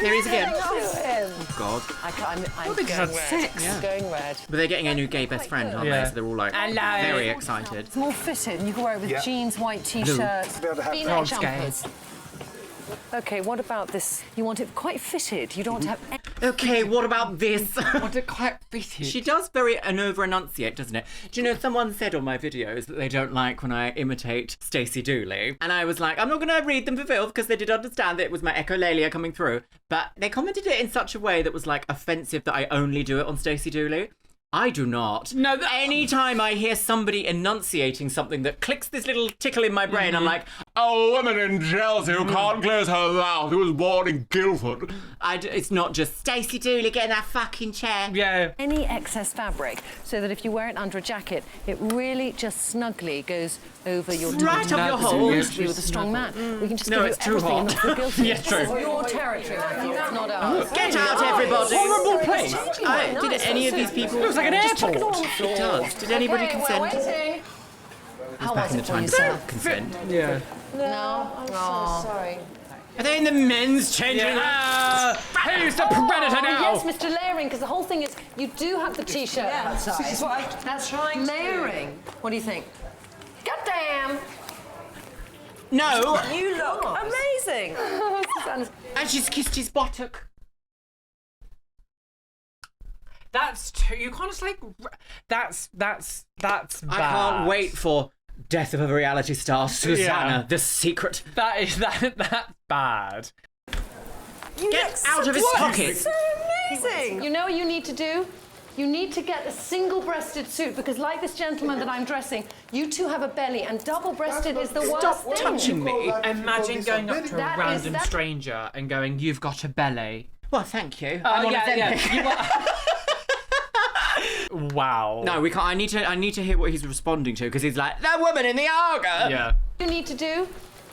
[SPEAKER 1] There he is again.
[SPEAKER 9] Oh,
[SPEAKER 1] God.
[SPEAKER 9] I'm
[SPEAKER 2] they
[SPEAKER 9] going
[SPEAKER 2] had
[SPEAKER 9] red.
[SPEAKER 2] sex.
[SPEAKER 9] It's going red.
[SPEAKER 1] But they're getting a new gay best friend, aren't
[SPEAKER 2] Yeah.
[SPEAKER 1] they? So they're all like
[SPEAKER 2] Hello.
[SPEAKER 1] very excited.
[SPEAKER 9] It's more fitted. You can wear it with
[SPEAKER 17] Yeah.
[SPEAKER 9] jeans, white t-shirts,
[SPEAKER 17] Be able to have
[SPEAKER 9] V-neck
[SPEAKER 2] Frog
[SPEAKER 9] jumpers.
[SPEAKER 2] skates.
[SPEAKER 9] Okay, what about this? You want it quite fitted. You don't want to have.
[SPEAKER 1] Okay, what about this?
[SPEAKER 2] Want it quite fitted.
[SPEAKER 1] She does very over enunciate, doesn't it? Do you know, someone said on my videos that they don't like when I imitate Stacey Dooley. And I was like, I'm not going to read them for filth because they did understand that it was my echolalia coming through. But they commented it in such a way that was like offensive that I only do it on Stacey Dooley. I do not.
[SPEAKER 2] No,
[SPEAKER 1] anytime I hear somebody enunciating something that clicks this little tickle in my brain, I'm like,
[SPEAKER 10] a woman in Chelsea who can't close her mouth, who was born in Guildford.
[SPEAKER 1] It's not just Stacey Dooley, get in that fucking chair.
[SPEAKER 2] Yeah.
[SPEAKER 6] Any excess fabric, so that if you wear it under a jacket, it really just snugly goes over your
[SPEAKER 1] right up your hole.
[SPEAKER 6] Used to be with a strong man. We can just give you
[SPEAKER 1] it's too
[SPEAKER 6] everything and
[SPEAKER 1] hot.
[SPEAKER 6] not feel guilty.
[SPEAKER 2] Yes, true.
[SPEAKER 6] It's your territory, Matthew. It's not ours.
[SPEAKER 1] Get out, everybody.
[SPEAKER 2] Horrible place.
[SPEAKER 1] Did any of these people...
[SPEAKER 2] It looks like an airport.
[SPEAKER 1] It does. Did anybody consent?
[SPEAKER 6] How
[SPEAKER 1] Back
[SPEAKER 6] was
[SPEAKER 1] in
[SPEAKER 6] it
[SPEAKER 1] the
[SPEAKER 6] for
[SPEAKER 1] time
[SPEAKER 6] yourself?
[SPEAKER 1] consent.
[SPEAKER 2] Yeah.
[SPEAKER 6] No, I'm so sorry.
[SPEAKER 1] Are they in the men's changing room?
[SPEAKER 2] Who's the predator now?
[SPEAKER 6] Yes, Mr. Layering, because the whole thing is you do have the t-shirt outside.
[SPEAKER 16] This is what
[SPEAKER 6] That's right. Layering. What do you think? Goddamn!
[SPEAKER 1] No.
[SPEAKER 16] You look amazing.
[SPEAKER 1] And she's kissed his buttock.
[SPEAKER 2] That's too. You can't just like. That's bad.
[SPEAKER 1] I can't wait for Death of a Reality Star, Susannah, The Secret.
[SPEAKER 2] That's bad.
[SPEAKER 1] Get out of his pocket.
[SPEAKER 16] So amazing.
[SPEAKER 6] You know what you need to do? You need to get a single-breasted suit, because like this gentleman that I'm dressing, you two have a belly, and double-breasted is the worst
[SPEAKER 1] Stop
[SPEAKER 6] thing.
[SPEAKER 1] touching me.
[SPEAKER 2] Imagine going up to a
[SPEAKER 6] That
[SPEAKER 2] random
[SPEAKER 6] is-
[SPEAKER 2] stranger and going, "You've got a belly."
[SPEAKER 1] Well, thank you.
[SPEAKER 2] Oh,
[SPEAKER 1] I'm on
[SPEAKER 2] yeah.
[SPEAKER 1] Ozempic.
[SPEAKER 2] Wow.
[SPEAKER 1] No, we can't. I need to hear what he's responding to, because he's like, that woman in the Arga.
[SPEAKER 2] Yeah.
[SPEAKER 6] You need to do?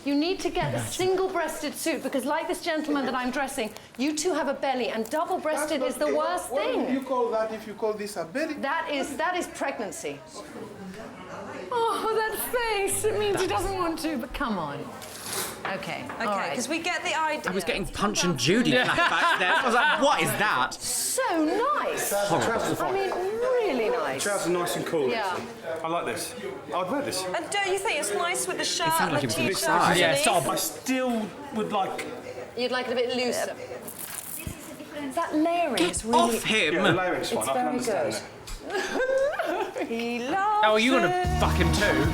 [SPEAKER 6] You need to get a single-breasted suit, because like this gentleman that I'm dressing, you two have a belly, and double-breasted is the worst thing.
[SPEAKER 13] What do you call that if you call this a belly?
[SPEAKER 6] That is pregnancy. Oh, that face. It means he doesn't want to, but come on. Okay.
[SPEAKER 16] Okay, because we get the idea.
[SPEAKER 1] I was getting Punch and Judy flashbacks there. I was like, what is that?
[SPEAKER 6] So nice.
[SPEAKER 17] Trousers are
[SPEAKER 6] I mean, really nice.
[SPEAKER 17] Trousers are nice and cool.
[SPEAKER 6] Yeah.
[SPEAKER 17] I like this. I'd wear this.
[SPEAKER 16] And don't you think it's nice with the shirt
[SPEAKER 1] sounded
[SPEAKER 16] and
[SPEAKER 1] like
[SPEAKER 16] the
[SPEAKER 1] it was a bit
[SPEAKER 16] t-shirt
[SPEAKER 1] tight.
[SPEAKER 2] Yeah,
[SPEAKER 16] underneath?
[SPEAKER 2] stop.
[SPEAKER 17] I still would like...
[SPEAKER 6] You'd like it a bit looser. That layering is really...
[SPEAKER 1] Off him.
[SPEAKER 17] Yeah, the layering's fine.
[SPEAKER 6] It's
[SPEAKER 17] I can
[SPEAKER 6] very
[SPEAKER 17] understand
[SPEAKER 6] good.
[SPEAKER 17] that.
[SPEAKER 16] He loves
[SPEAKER 2] Oh, are you gonna fuck him too?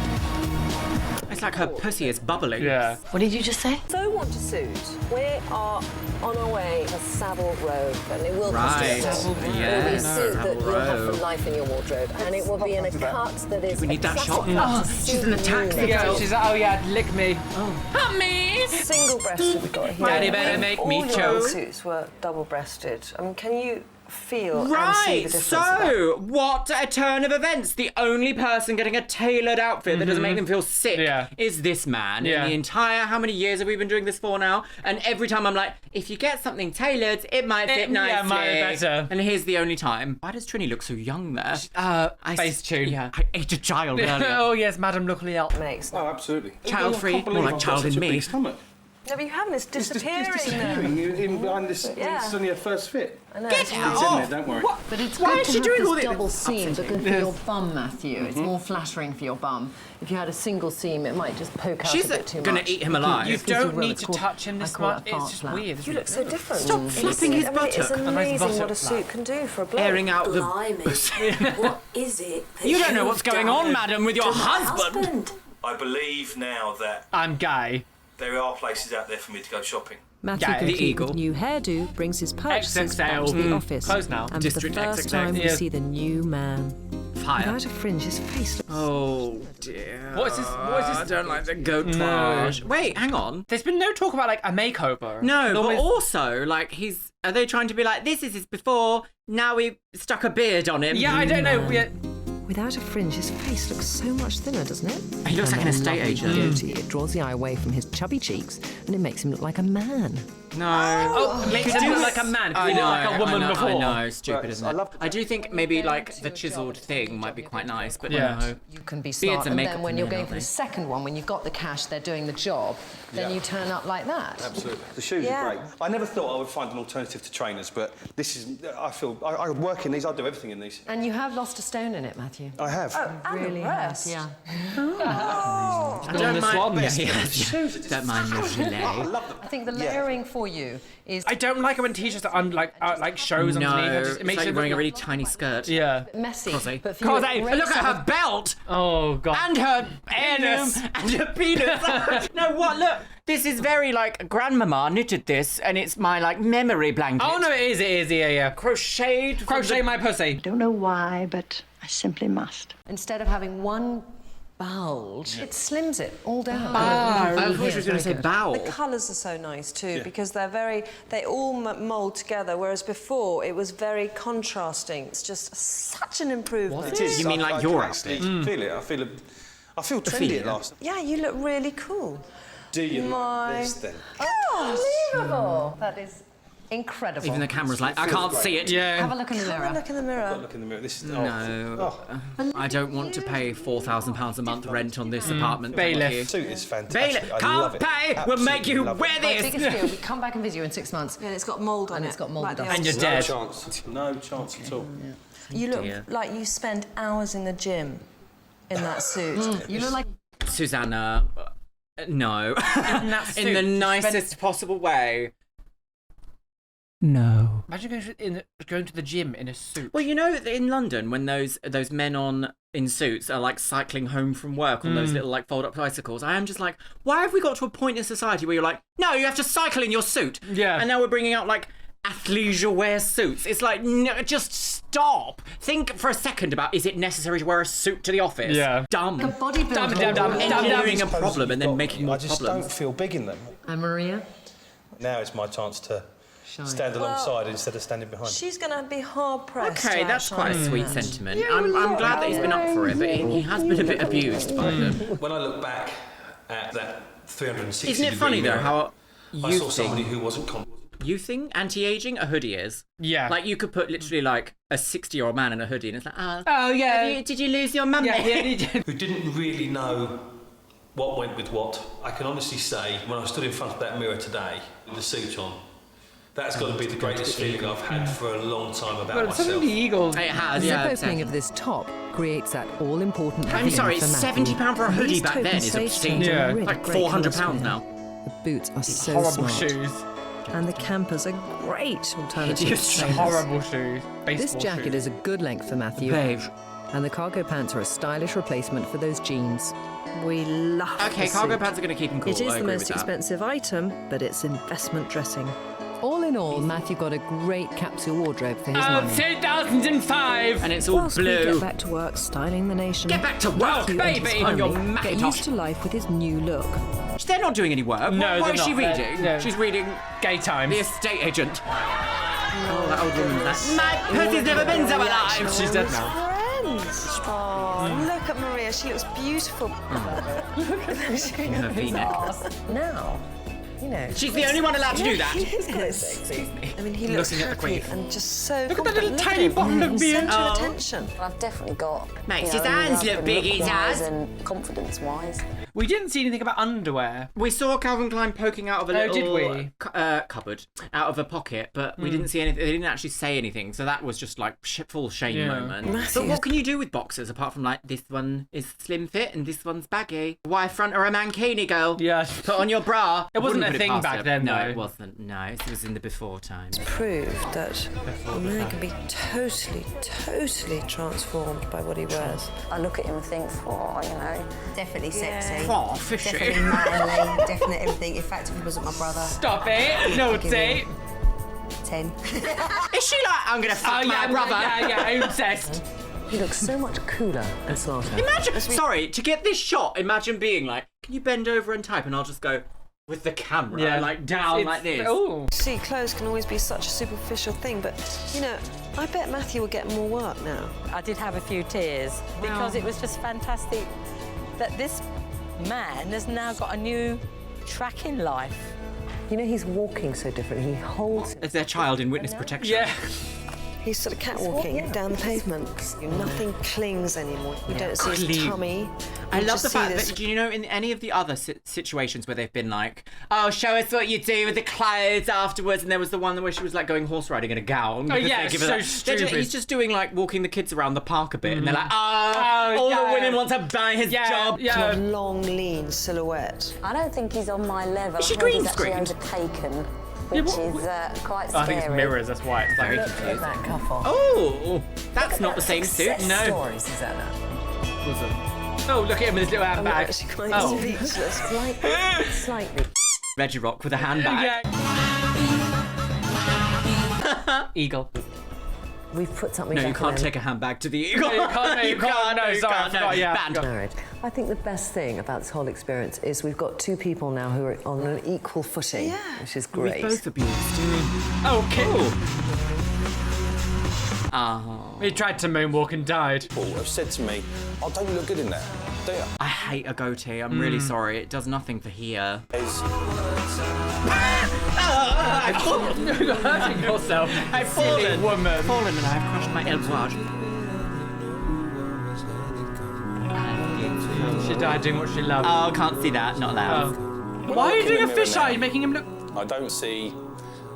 [SPEAKER 1] It's like her pussy is bubbling.
[SPEAKER 2] Yeah.
[SPEAKER 6] What did you just say?
[SPEAKER 9] So want to suit. We are on our way to Savile Row, and it will cost
[SPEAKER 1] Right.
[SPEAKER 9] you more.
[SPEAKER 1] Savile
[SPEAKER 9] It will be
[SPEAKER 1] Row.
[SPEAKER 9] a suit that
[SPEAKER 1] Savile
[SPEAKER 9] will have
[SPEAKER 1] Row.
[SPEAKER 9] for life in your wardrobe, and it will be in a cut that is
[SPEAKER 1] We need that shot.
[SPEAKER 9] Oh,
[SPEAKER 1] She's in the taxi.
[SPEAKER 2] Yeah, she's like, oh yeah, lick me.
[SPEAKER 1] Help me.
[SPEAKER 9] Single-breasted we've got here.
[SPEAKER 1] Daddy better make me
[SPEAKER 9] All your
[SPEAKER 1] choke.
[SPEAKER 9] suits were double-breasted. I mean, can you feel and see
[SPEAKER 1] Right,
[SPEAKER 9] the difference? of that?
[SPEAKER 1] so what a turn of events. The only person getting a tailored outfit that doesn't make them feel sick is this man.
[SPEAKER 2] Yeah.
[SPEAKER 1] In the entire, how many years have we been doing this for now? And every time I'm like, if you get something tailored, it might fit nicely.
[SPEAKER 2] Yeah, might be better.
[SPEAKER 1] And here's the only time. Why does Trinny look so young there?
[SPEAKER 2] Face tune.
[SPEAKER 1] Yeah, I ate a child earlier.
[SPEAKER 2] Oh yes, Madame Luxeria.
[SPEAKER 9] Makes
[SPEAKER 17] Oh, absolutely.
[SPEAKER 1] Child-free, more like child in me.
[SPEAKER 17] Stomach.
[SPEAKER 9] No, but you haven't. It's disappearing.
[SPEAKER 17] It's disappearing in behind this.
[SPEAKER 9] Yeah.
[SPEAKER 17] It's only a first fit.
[SPEAKER 9] I know.
[SPEAKER 1] Get
[SPEAKER 17] It's
[SPEAKER 1] out!
[SPEAKER 17] in there, don't worry.
[SPEAKER 6] But it's
[SPEAKER 1] Why
[SPEAKER 6] good
[SPEAKER 1] is
[SPEAKER 6] to
[SPEAKER 1] she
[SPEAKER 6] have
[SPEAKER 1] doing
[SPEAKER 6] this
[SPEAKER 1] all this?
[SPEAKER 6] double seam, but good for your bum, Matthew. It's more flattering for your bum. If you had a single seam, it might just poke out
[SPEAKER 1] She's
[SPEAKER 6] a bit too
[SPEAKER 1] gonna
[SPEAKER 6] much.
[SPEAKER 1] eat him alive.
[SPEAKER 2] You
[SPEAKER 6] Excuse me,
[SPEAKER 2] don't
[SPEAKER 6] Will,
[SPEAKER 2] need
[SPEAKER 6] it's
[SPEAKER 2] to
[SPEAKER 6] called-
[SPEAKER 2] touch him
[SPEAKER 6] I
[SPEAKER 2] this
[SPEAKER 6] call it
[SPEAKER 2] much.
[SPEAKER 6] a fart
[SPEAKER 2] It's just
[SPEAKER 6] flap.
[SPEAKER 2] weird.
[SPEAKER 9] You look so different.
[SPEAKER 1] Stop flapping his
[SPEAKER 9] I mean, it's
[SPEAKER 1] buttock.
[SPEAKER 9] amazing
[SPEAKER 2] buttock
[SPEAKER 9] what a
[SPEAKER 2] flap.
[SPEAKER 9] suit can do for a bloke.
[SPEAKER 1] Airing out the...
[SPEAKER 19] Blimey. What is it? that
[SPEAKER 1] You don't know what's
[SPEAKER 19] you've
[SPEAKER 1] going
[SPEAKER 19] done
[SPEAKER 1] on, madam, with your
[SPEAKER 19] to my
[SPEAKER 1] husband.
[SPEAKER 17] I believe now that
[SPEAKER 2] I'm gay.
[SPEAKER 17] there are places out there for me to go shopping.
[SPEAKER 6] Matthew,
[SPEAKER 2] Yeah, the
[SPEAKER 6] complete
[SPEAKER 1] eagle.
[SPEAKER 6] with new hairdo, brings his purchases back
[SPEAKER 2] XXL.
[SPEAKER 6] to the office.
[SPEAKER 2] Closed now.
[SPEAKER 6] And
[SPEAKER 1] District
[SPEAKER 6] for the first
[SPEAKER 1] XXL.
[SPEAKER 6] time, we
[SPEAKER 2] Yeah.
[SPEAKER 6] see the new man.
[SPEAKER 1] Fire.
[SPEAKER 6] Without a fringe, his face looks...
[SPEAKER 1] Oh dear.
[SPEAKER 2] What is this?
[SPEAKER 1] I don't like the goat twage. Wait, hang on.
[SPEAKER 2] There's been no talk about like a makeover.
[SPEAKER 1] No,
[SPEAKER 2] Normally-
[SPEAKER 1] but also, like, are they trying to be like, this is his before, now we stuck a beard on him?
[SPEAKER 2] Yeah, I don't know.
[SPEAKER 6] Without a fringe, his face looks so much thinner, doesn't it?
[SPEAKER 1] He looks like an
[SPEAKER 6] And
[SPEAKER 1] estate
[SPEAKER 6] lovely
[SPEAKER 1] agent.
[SPEAKER 6] beauty. It draws the eye away from his chubby cheeks, and it makes him look like a man.
[SPEAKER 1] No.
[SPEAKER 2] Oh, makes him look like a man. 'Cause he looked like a woman before.
[SPEAKER 1] I know, stupid,
[SPEAKER 17] Right,
[SPEAKER 1] isn't
[SPEAKER 17] I
[SPEAKER 1] it?
[SPEAKER 17] love-
[SPEAKER 1] I do think maybe, like, the chiseled thing might be quite nice, but
[SPEAKER 2] Yeah.
[SPEAKER 1] no.
[SPEAKER 6] You can be
[SPEAKER 1] Beards
[SPEAKER 6] smart,
[SPEAKER 1] and
[SPEAKER 6] and
[SPEAKER 1] makeup
[SPEAKER 6] then when
[SPEAKER 1] for
[SPEAKER 6] you're
[SPEAKER 1] men,
[SPEAKER 6] going
[SPEAKER 1] aren't
[SPEAKER 6] for the
[SPEAKER 1] they?
[SPEAKER 6] second one, when you've got the cash, they're doing the job, then you turn up like that.
[SPEAKER 17] Absolutely. The shoes
[SPEAKER 9] Yeah.
[SPEAKER 17] are great. I never thought I would find an alternative to trainers, but this is... I work in these, I do everything in these.
[SPEAKER 6] And you have lost a stone in it, Matthew.
[SPEAKER 17] I have.
[SPEAKER 9] And
[SPEAKER 6] Really
[SPEAKER 9] the rest.
[SPEAKER 6] has, yeah.
[SPEAKER 1] I don't
[SPEAKER 2] the
[SPEAKER 1] mind.
[SPEAKER 2] swan.
[SPEAKER 1] Don't mind the gilet.
[SPEAKER 6] I think the layering for
[SPEAKER 16] for you is...
[SPEAKER 2] I don't like it when t-shirts are like shows underneath. It makes
[SPEAKER 1] like
[SPEAKER 2] it
[SPEAKER 1] wearing
[SPEAKER 2] look
[SPEAKER 1] a really tiny skirt.
[SPEAKER 2] Yeah.
[SPEAKER 16] Messy.
[SPEAKER 1] Cosy.
[SPEAKER 16] But for you, it
[SPEAKER 1] Look
[SPEAKER 16] breaks
[SPEAKER 1] at
[SPEAKER 16] up
[SPEAKER 1] her belt!
[SPEAKER 2] Oh, God.
[SPEAKER 1] And her
[SPEAKER 2] Penis.
[SPEAKER 1] and her penis. No, what? Look, this is very like grandmama knitted this, and it's my like memory blanket.
[SPEAKER 2] Oh no, it is, yeah.
[SPEAKER 1] Crocheted.
[SPEAKER 2] Crochet my pussy.
[SPEAKER 15] I don't know why, but I simply must.
[SPEAKER 16] Instead of having one bulge, it slims it all down.
[SPEAKER 1] I thought she was going to say bowel.
[SPEAKER 9] The colours are so nice too because they all mould together, whereas before it was very contrasting. It's just such an improvement.
[SPEAKER 17] It is.
[SPEAKER 1] You mean like your outfit?
[SPEAKER 17] Feel it. I feel trendy at last.
[SPEAKER 9] Yeah, you look really cool.
[SPEAKER 17] Do you like this then?
[SPEAKER 16] Unbelievable! That is incredible.
[SPEAKER 1] Even the camera's like, I can't see it.
[SPEAKER 2] Yeah.
[SPEAKER 16] Have a look in the mirror.
[SPEAKER 9] Have a look in the mirror.
[SPEAKER 17] Look in the mirror. This is
[SPEAKER 1] No. I don't want to pay £4,000 a month rent on this apartment.
[SPEAKER 2] Bailiff.
[SPEAKER 17] The suit is fantastic.
[SPEAKER 1] Bailiff,
[SPEAKER 17] I
[SPEAKER 1] can't
[SPEAKER 17] love it.
[SPEAKER 1] pay. We'll make you
[SPEAKER 17] Absolutely
[SPEAKER 1] wear
[SPEAKER 17] love
[SPEAKER 16] My
[SPEAKER 1] this.
[SPEAKER 16] biggest fear, we come back and visit you in 6 months.
[SPEAKER 9] And it's got mould on
[SPEAKER 16] And
[SPEAKER 9] it.
[SPEAKER 16] it's got mould
[SPEAKER 9] like the
[SPEAKER 16] dust.
[SPEAKER 2] And you're
[SPEAKER 9] old-
[SPEAKER 2] dead.
[SPEAKER 17] No chance at all.
[SPEAKER 9] You look
[SPEAKER 1] dear.
[SPEAKER 9] like you spend hours in the gym in that suit.
[SPEAKER 16] You look like...
[SPEAKER 1] Susannah, no. In the nicest possible way. No.
[SPEAKER 2] Imagine going to the gym in a suit.
[SPEAKER 1] Well, you know, in London, when those men in suits are like cycling home from work on those little like fold-up bicycles, I am just like, why have we got to a point in society where you're like, no, you have to cycle in your suit?
[SPEAKER 2] Yeah.
[SPEAKER 1] And now we're bringing out like athleisure wear suits. It's like, no, just stop. Think for a second about, is it necessary to wear a suit to the office?
[SPEAKER 2] Yeah.
[SPEAKER 1] Dumb.
[SPEAKER 16] A bodybuilder.
[SPEAKER 1] Engineering a problem and then making more
[SPEAKER 17] I just
[SPEAKER 1] problems.
[SPEAKER 17] don't feel big in them.
[SPEAKER 16] And Maria?
[SPEAKER 17] Now it's my chance to stand alongside instead of standing behind.
[SPEAKER 9] She's going to be hard pressed.
[SPEAKER 1] Okay, that's quite a sweet sentiment. I'm glad that he's been up for it, but he has been a bit abused by them.
[SPEAKER 17] When I look back at that 360
[SPEAKER 1] Isn't it funny though how
[SPEAKER 17] I saw somebody who wasn't confident.
[SPEAKER 1] Youthing, anti-aging, a hoodie is.
[SPEAKER 2] Yeah.
[SPEAKER 1] Like you could put literally like a 60-year-old man in a hoodie and it's like,
[SPEAKER 2] oh yeah.
[SPEAKER 1] Did you lose your mum?
[SPEAKER 2] Yeah, he did.
[SPEAKER 17] Who didn't really know what went with what. I can honestly say, when I stood in front of that mirror today with the suit on, that's got to be the greatest feeling I've had for a long time about
[SPEAKER 2] But
[SPEAKER 17] myself.
[SPEAKER 2] some of the Eagles.
[SPEAKER 1] It has,
[SPEAKER 16] The
[SPEAKER 1] yeah.
[SPEAKER 16] zip opening of this top creates that all-important...
[SPEAKER 1] I'm sorry,
[SPEAKER 16] for Matthew.
[SPEAKER 1] £70 for a hoodie
[SPEAKER 16] These
[SPEAKER 1] back then is
[SPEAKER 16] token
[SPEAKER 1] obscene.
[SPEAKER 16] stations are
[SPEAKER 2] Yeah.
[SPEAKER 16] really
[SPEAKER 1] Like
[SPEAKER 16] great
[SPEAKER 1] £400
[SPEAKER 16] colours
[SPEAKER 1] now.
[SPEAKER 16] The boots are so
[SPEAKER 2] Horrible
[SPEAKER 16] smart.
[SPEAKER 2] shoes.
[SPEAKER 16] And the campers are great alternative
[SPEAKER 1] Hideous
[SPEAKER 16] trainers.
[SPEAKER 2] Horrible shoes.
[SPEAKER 16] This jacket is a good length for Matthew.
[SPEAKER 1] Beige.
[SPEAKER 16] And the cargo pants are a stylish replacement for those jeans.
[SPEAKER 9] We love
[SPEAKER 1] Okay,
[SPEAKER 9] the
[SPEAKER 1] cargo
[SPEAKER 9] suit.
[SPEAKER 1] pants are going to keep him cool.
[SPEAKER 9] It is
[SPEAKER 1] I
[SPEAKER 9] the
[SPEAKER 1] agree
[SPEAKER 9] most
[SPEAKER 1] with that.
[SPEAKER 9] expensive item, but it's investment dressing.
[SPEAKER 16] All in all, Matthew got a great capsule wardrobe for his
[SPEAKER 2] Oh,
[SPEAKER 16] money.
[SPEAKER 2] 2005!
[SPEAKER 1] And it's all
[SPEAKER 9] Whilst we
[SPEAKER 1] blue.
[SPEAKER 9] get back to work styling the nation.
[SPEAKER 1] Get back to work,
[SPEAKER 9] Matthew and his
[SPEAKER 1] baby, on your
[SPEAKER 9] family get
[SPEAKER 1] Macintosh.
[SPEAKER 9] used to life with his new look.
[SPEAKER 1] They're not doing any work.
[SPEAKER 2] No,
[SPEAKER 1] what is
[SPEAKER 2] they're
[SPEAKER 1] she
[SPEAKER 2] not.
[SPEAKER 1] reading?
[SPEAKER 2] No.
[SPEAKER 1] She's reading
[SPEAKER 2] Gay Times.
[SPEAKER 1] The Estate Agent. Oh, that old woman's like, my pussy's never been so alive.
[SPEAKER 2] She's dead now.
[SPEAKER 9] Friends. Oh, look at Maria. She looks beautiful. Look at her. She
[SPEAKER 1] In her V-neck.
[SPEAKER 16] Now, you know.
[SPEAKER 1] She's the only one allowed to do that.
[SPEAKER 9] He is quite sexy. I mean, he looks
[SPEAKER 1] Looking at the
[SPEAKER 9] happy
[SPEAKER 1] Queen.
[SPEAKER 9] and just so.
[SPEAKER 2] Look at that little
[SPEAKER 9] confident.
[SPEAKER 2] tiny
[SPEAKER 9] Look at him.
[SPEAKER 2] bottle of beer.
[SPEAKER 9] Centre
[SPEAKER 1] Oh.
[SPEAKER 9] of attention.
[SPEAKER 11] I've definitely got.
[SPEAKER 1] Makes his hands look big, his hands.
[SPEAKER 11] And confidence-wise.
[SPEAKER 2] We didn't see anything about underwear.
[SPEAKER 1] We saw Calvin Klein poking out of a
[SPEAKER 2] Oh,
[SPEAKER 1] little
[SPEAKER 2] did we?
[SPEAKER 1] cupboard, out of a pocket, but we didn't see anything. They didn't actually say anything, so that was just like full shame
[SPEAKER 2] Yeah.
[SPEAKER 1] moment.
[SPEAKER 9] Matthew.
[SPEAKER 1] But what can you do with boxers apart from like this one is slim fit and this one's baggy? Why front her a mankini, girl?
[SPEAKER 2] Yeah.
[SPEAKER 1] Put on your bra.
[SPEAKER 2] It wasn't
[SPEAKER 1] Wouldn't
[SPEAKER 2] a
[SPEAKER 1] put
[SPEAKER 2] thing
[SPEAKER 1] past
[SPEAKER 2] back
[SPEAKER 1] her.
[SPEAKER 2] then,
[SPEAKER 1] No,
[SPEAKER 2] though.
[SPEAKER 1] it wasn't. No, it was in the before times.
[SPEAKER 9] Proved that a man can be totally transformed by what he wears.
[SPEAKER 11] I look at him and think, oh, you know, definitely sexy.
[SPEAKER 1] Oh, fishy.
[SPEAKER 11] Definitely manly, definitely everything. In fact, if he wasn't my brother,
[SPEAKER 2] Stop it! Naughty!
[SPEAKER 11] 10.
[SPEAKER 1] Is she like, I'm gonna fuck my brother?
[SPEAKER 2] Yeah, I'm obsessed.
[SPEAKER 16] He looks so much cooler and smarter.
[SPEAKER 1] Imagine, sorry, to get this shot, imagine being like, can you bend over and type? And I'll just go with the camera, like down like this.
[SPEAKER 2] Oh.
[SPEAKER 9] See, clothes can always be such a superficial thing, but, you know, I bet Matthew will get more work now.
[SPEAKER 3] I did have a few tears because it was just fantastic that this man has now got a new track in life.
[SPEAKER 16] You know, he's walking so different. He holds...
[SPEAKER 1] As their child in witness protection.
[SPEAKER 2] Yeah.
[SPEAKER 9] He's sort of catwalking down the pavement. Nothing clings anymore. You don't see his
[SPEAKER 1] Clean.
[SPEAKER 9] tummy.
[SPEAKER 1] I
[SPEAKER 9] You
[SPEAKER 1] love
[SPEAKER 9] just
[SPEAKER 1] the
[SPEAKER 9] see
[SPEAKER 1] fact
[SPEAKER 9] this-
[SPEAKER 1] that, do you know, in any of the other situations where they've been like, oh, show us what you do with the clothes afterwards, and there was the one where she was like going horse riding in a gown.
[SPEAKER 2] Oh,
[SPEAKER 1] because
[SPEAKER 2] yeah,
[SPEAKER 1] they give
[SPEAKER 2] so
[SPEAKER 1] her that.
[SPEAKER 2] stupid.
[SPEAKER 1] He's just doing like walking the kids around the park a bit, and they're like,
[SPEAKER 2] Oh,
[SPEAKER 1] all
[SPEAKER 2] yeah.
[SPEAKER 1] the women want to buy his job.
[SPEAKER 2] Yeah.
[SPEAKER 9] Sort of long, lean silhouette.
[SPEAKER 11] I don't think he's on my level.
[SPEAKER 1] Is she
[SPEAKER 11] I heard he's
[SPEAKER 1] green
[SPEAKER 11] actually
[SPEAKER 1] screened?
[SPEAKER 11] overtaken
[SPEAKER 3] which is quite scary.
[SPEAKER 2] I think it's mirrors, that's why it's like...
[SPEAKER 3] Look at that couple.
[SPEAKER 1] Oh, that's not the same suit.
[SPEAKER 3] Success story, Susannah.
[SPEAKER 2] Oh, look at him with his little
[SPEAKER 3] I'm
[SPEAKER 2] handbag.
[SPEAKER 3] actually quite speechless. Slightly.
[SPEAKER 1] Reggie Rock with a handbag.
[SPEAKER 2] Eagle.
[SPEAKER 3] We've put something
[SPEAKER 1] No, you
[SPEAKER 3] back
[SPEAKER 1] can't
[SPEAKER 3] in.
[SPEAKER 1] take a handbag to the eagle.
[SPEAKER 2] No, you can't. No, you can't. No, sorry, I forgot, yeah.
[SPEAKER 1] Banned.
[SPEAKER 3] Married. I think the best thing about this whole experience is we've got two people now who are on an equal footing, which is great.
[SPEAKER 1] We've both abused.
[SPEAKER 2] Okay.
[SPEAKER 1] Oh.
[SPEAKER 2] He tried to moonwalk and died.
[SPEAKER 17] People have said to me, "Oh, don't you look good in that, do you?"
[SPEAKER 1] I hate a goatee. I'm really sorry. It does nothing for here. I've fallen.
[SPEAKER 2] You're hurting yourself.
[SPEAKER 1] I've
[SPEAKER 2] Silly woman.
[SPEAKER 1] I've fallen and I've crushed my elbow.
[SPEAKER 2] She died doing what she loved.
[SPEAKER 1] Oh, can't see that. Not allowed.
[SPEAKER 2] Why are you doing a fisheye? You're making him look...
[SPEAKER 17] I don't see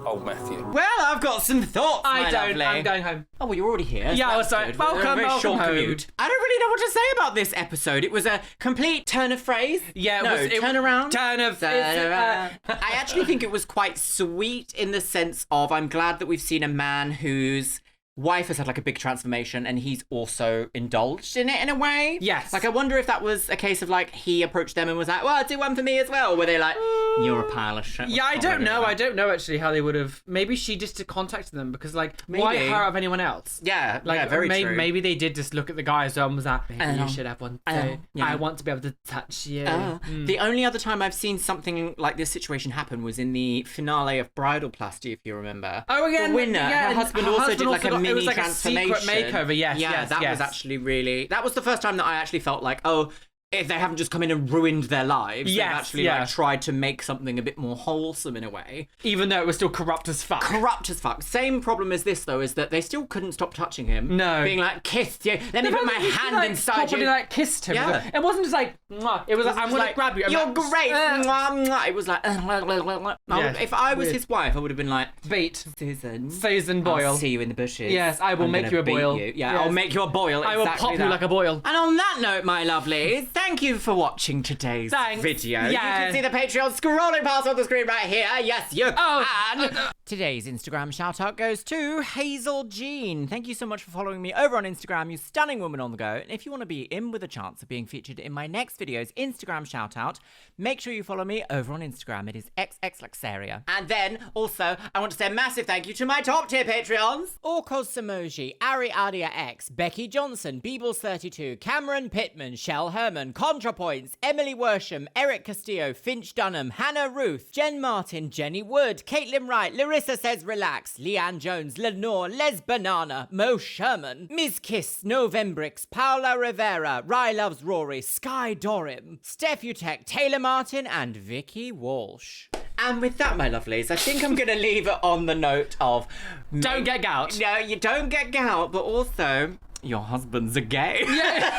[SPEAKER 17] old Matthew.
[SPEAKER 1] Well, I've got some thoughts,
[SPEAKER 2] I
[SPEAKER 1] my
[SPEAKER 2] don't.
[SPEAKER 1] lovely.
[SPEAKER 2] I'm going home.
[SPEAKER 1] Oh, well, you're already here.
[SPEAKER 2] Yeah, I was
[SPEAKER 1] so
[SPEAKER 2] sorry. Welcome,
[SPEAKER 1] very short
[SPEAKER 2] home.
[SPEAKER 1] commute. I don't really know what to say about this episode. It was a complete turn of phrase.
[SPEAKER 2] Yeah,
[SPEAKER 1] turn around.
[SPEAKER 2] Turn of...
[SPEAKER 1] I actually think it was quite sweet in the sense of I'm glad that we've seen a man whose wife has had like a big transformation and he's also indulged in it in a way.
[SPEAKER 2] Yes.
[SPEAKER 1] Like I wonder if that was a case of like he approached them and was like, well, do one for me as well. Were they like, you're a pile of shit.
[SPEAKER 2] Yeah, I don't know. I don't know actually how they would have... Maybe she just contacted them because like, why
[SPEAKER 1] Maybe.
[SPEAKER 2] her out of anyone else?
[SPEAKER 1] Yeah,
[SPEAKER 2] Like,
[SPEAKER 1] yeah, very
[SPEAKER 2] maybe,
[SPEAKER 1] true.
[SPEAKER 2] maybe they did just look at the guy as well and was like, maybe you should have one too.
[SPEAKER 1] Yeah.
[SPEAKER 2] I want to be able to touch you.
[SPEAKER 1] The only other time I've seen something like this situation happen was in the finale of Bridalplasty, if you remember.
[SPEAKER 2] Oh, again,
[SPEAKER 1] the winner.
[SPEAKER 2] yeah,
[SPEAKER 1] Her husband also did like a mini
[SPEAKER 2] it was like
[SPEAKER 1] transformation.
[SPEAKER 2] A secret makeover, yes,
[SPEAKER 1] yeah,
[SPEAKER 2] yes,
[SPEAKER 1] that
[SPEAKER 2] yes.
[SPEAKER 1] was actually really... That was the first time that I actually felt like, oh, if they haven't just come in and ruined their lives, they've actually like tried to make something a bit more wholesome in a way.
[SPEAKER 2] Even though it was still corrupt as fuck.
[SPEAKER 1] Corrupt as fuck. Same problem as this though, is that they still couldn't stop touching him.
[SPEAKER 2] No.
[SPEAKER 1] Being like, kiss you, let me put my hand inside you.
[SPEAKER 2] Like kissed him.
[SPEAKER 1] Yeah.
[SPEAKER 2] It wasn't just like, mwah. It was like, I'm gonna grab you.
[SPEAKER 1] You're great. Mwah, mwah. It was like, if I was his wife, I would have been like,
[SPEAKER 2] beat
[SPEAKER 1] Susan
[SPEAKER 2] Boyle.
[SPEAKER 1] I'll see you in the bushes.
[SPEAKER 2] Yes, I will make you a boil.
[SPEAKER 1] Yeah,
[SPEAKER 2] yes.
[SPEAKER 1] I'll make you a boil.
[SPEAKER 2] I will
[SPEAKER 1] exactly
[SPEAKER 2] pop
[SPEAKER 1] that.
[SPEAKER 2] you like a boil.
[SPEAKER 1] And on that note, my lovelies, thank you for watching today's video.
[SPEAKER 2] Yeah.
[SPEAKER 1] You can see the Patreon scrolling past on the screen right here. Yes, you can. Today's Instagram shout out goes to Hazel Jean. Thank you so much for following me over on Instagram, you stunning woman on the go. And if you want to be in with a chance of being featured in my next video's Instagram shout out, make sure you follow me over on Instagram. It is xxluxeria. And then also, I want to say a massive thank you to my top tier Patreons. Orkos Samoji, Ari Adia X, Becky Johnson, Beebles32, Cameron Pittman, Shell Herman, ContraPoints, Emily Worsham, Eric Castillo, Finch Dunham, Hannah Ruth, Jen Martin, Jenny Wood, Caitlin Wright, Larissa Says Relax, Leanne Jones, Lenore, Les Banana, Mo Sherman, Ms. Kiss, Novembrix, Paula Rivera, Rye Loves Rory, Sky Dorim, Steph Utek, Taylor Martin, and Vicky Walsh. And with that, my lovelies, I think I'm going to leave it on the note of...
[SPEAKER 2] Don't get gout.
[SPEAKER 1] No, you don't get gout, but also... Your husband's a gay.
[SPEAKER 2] Yeah.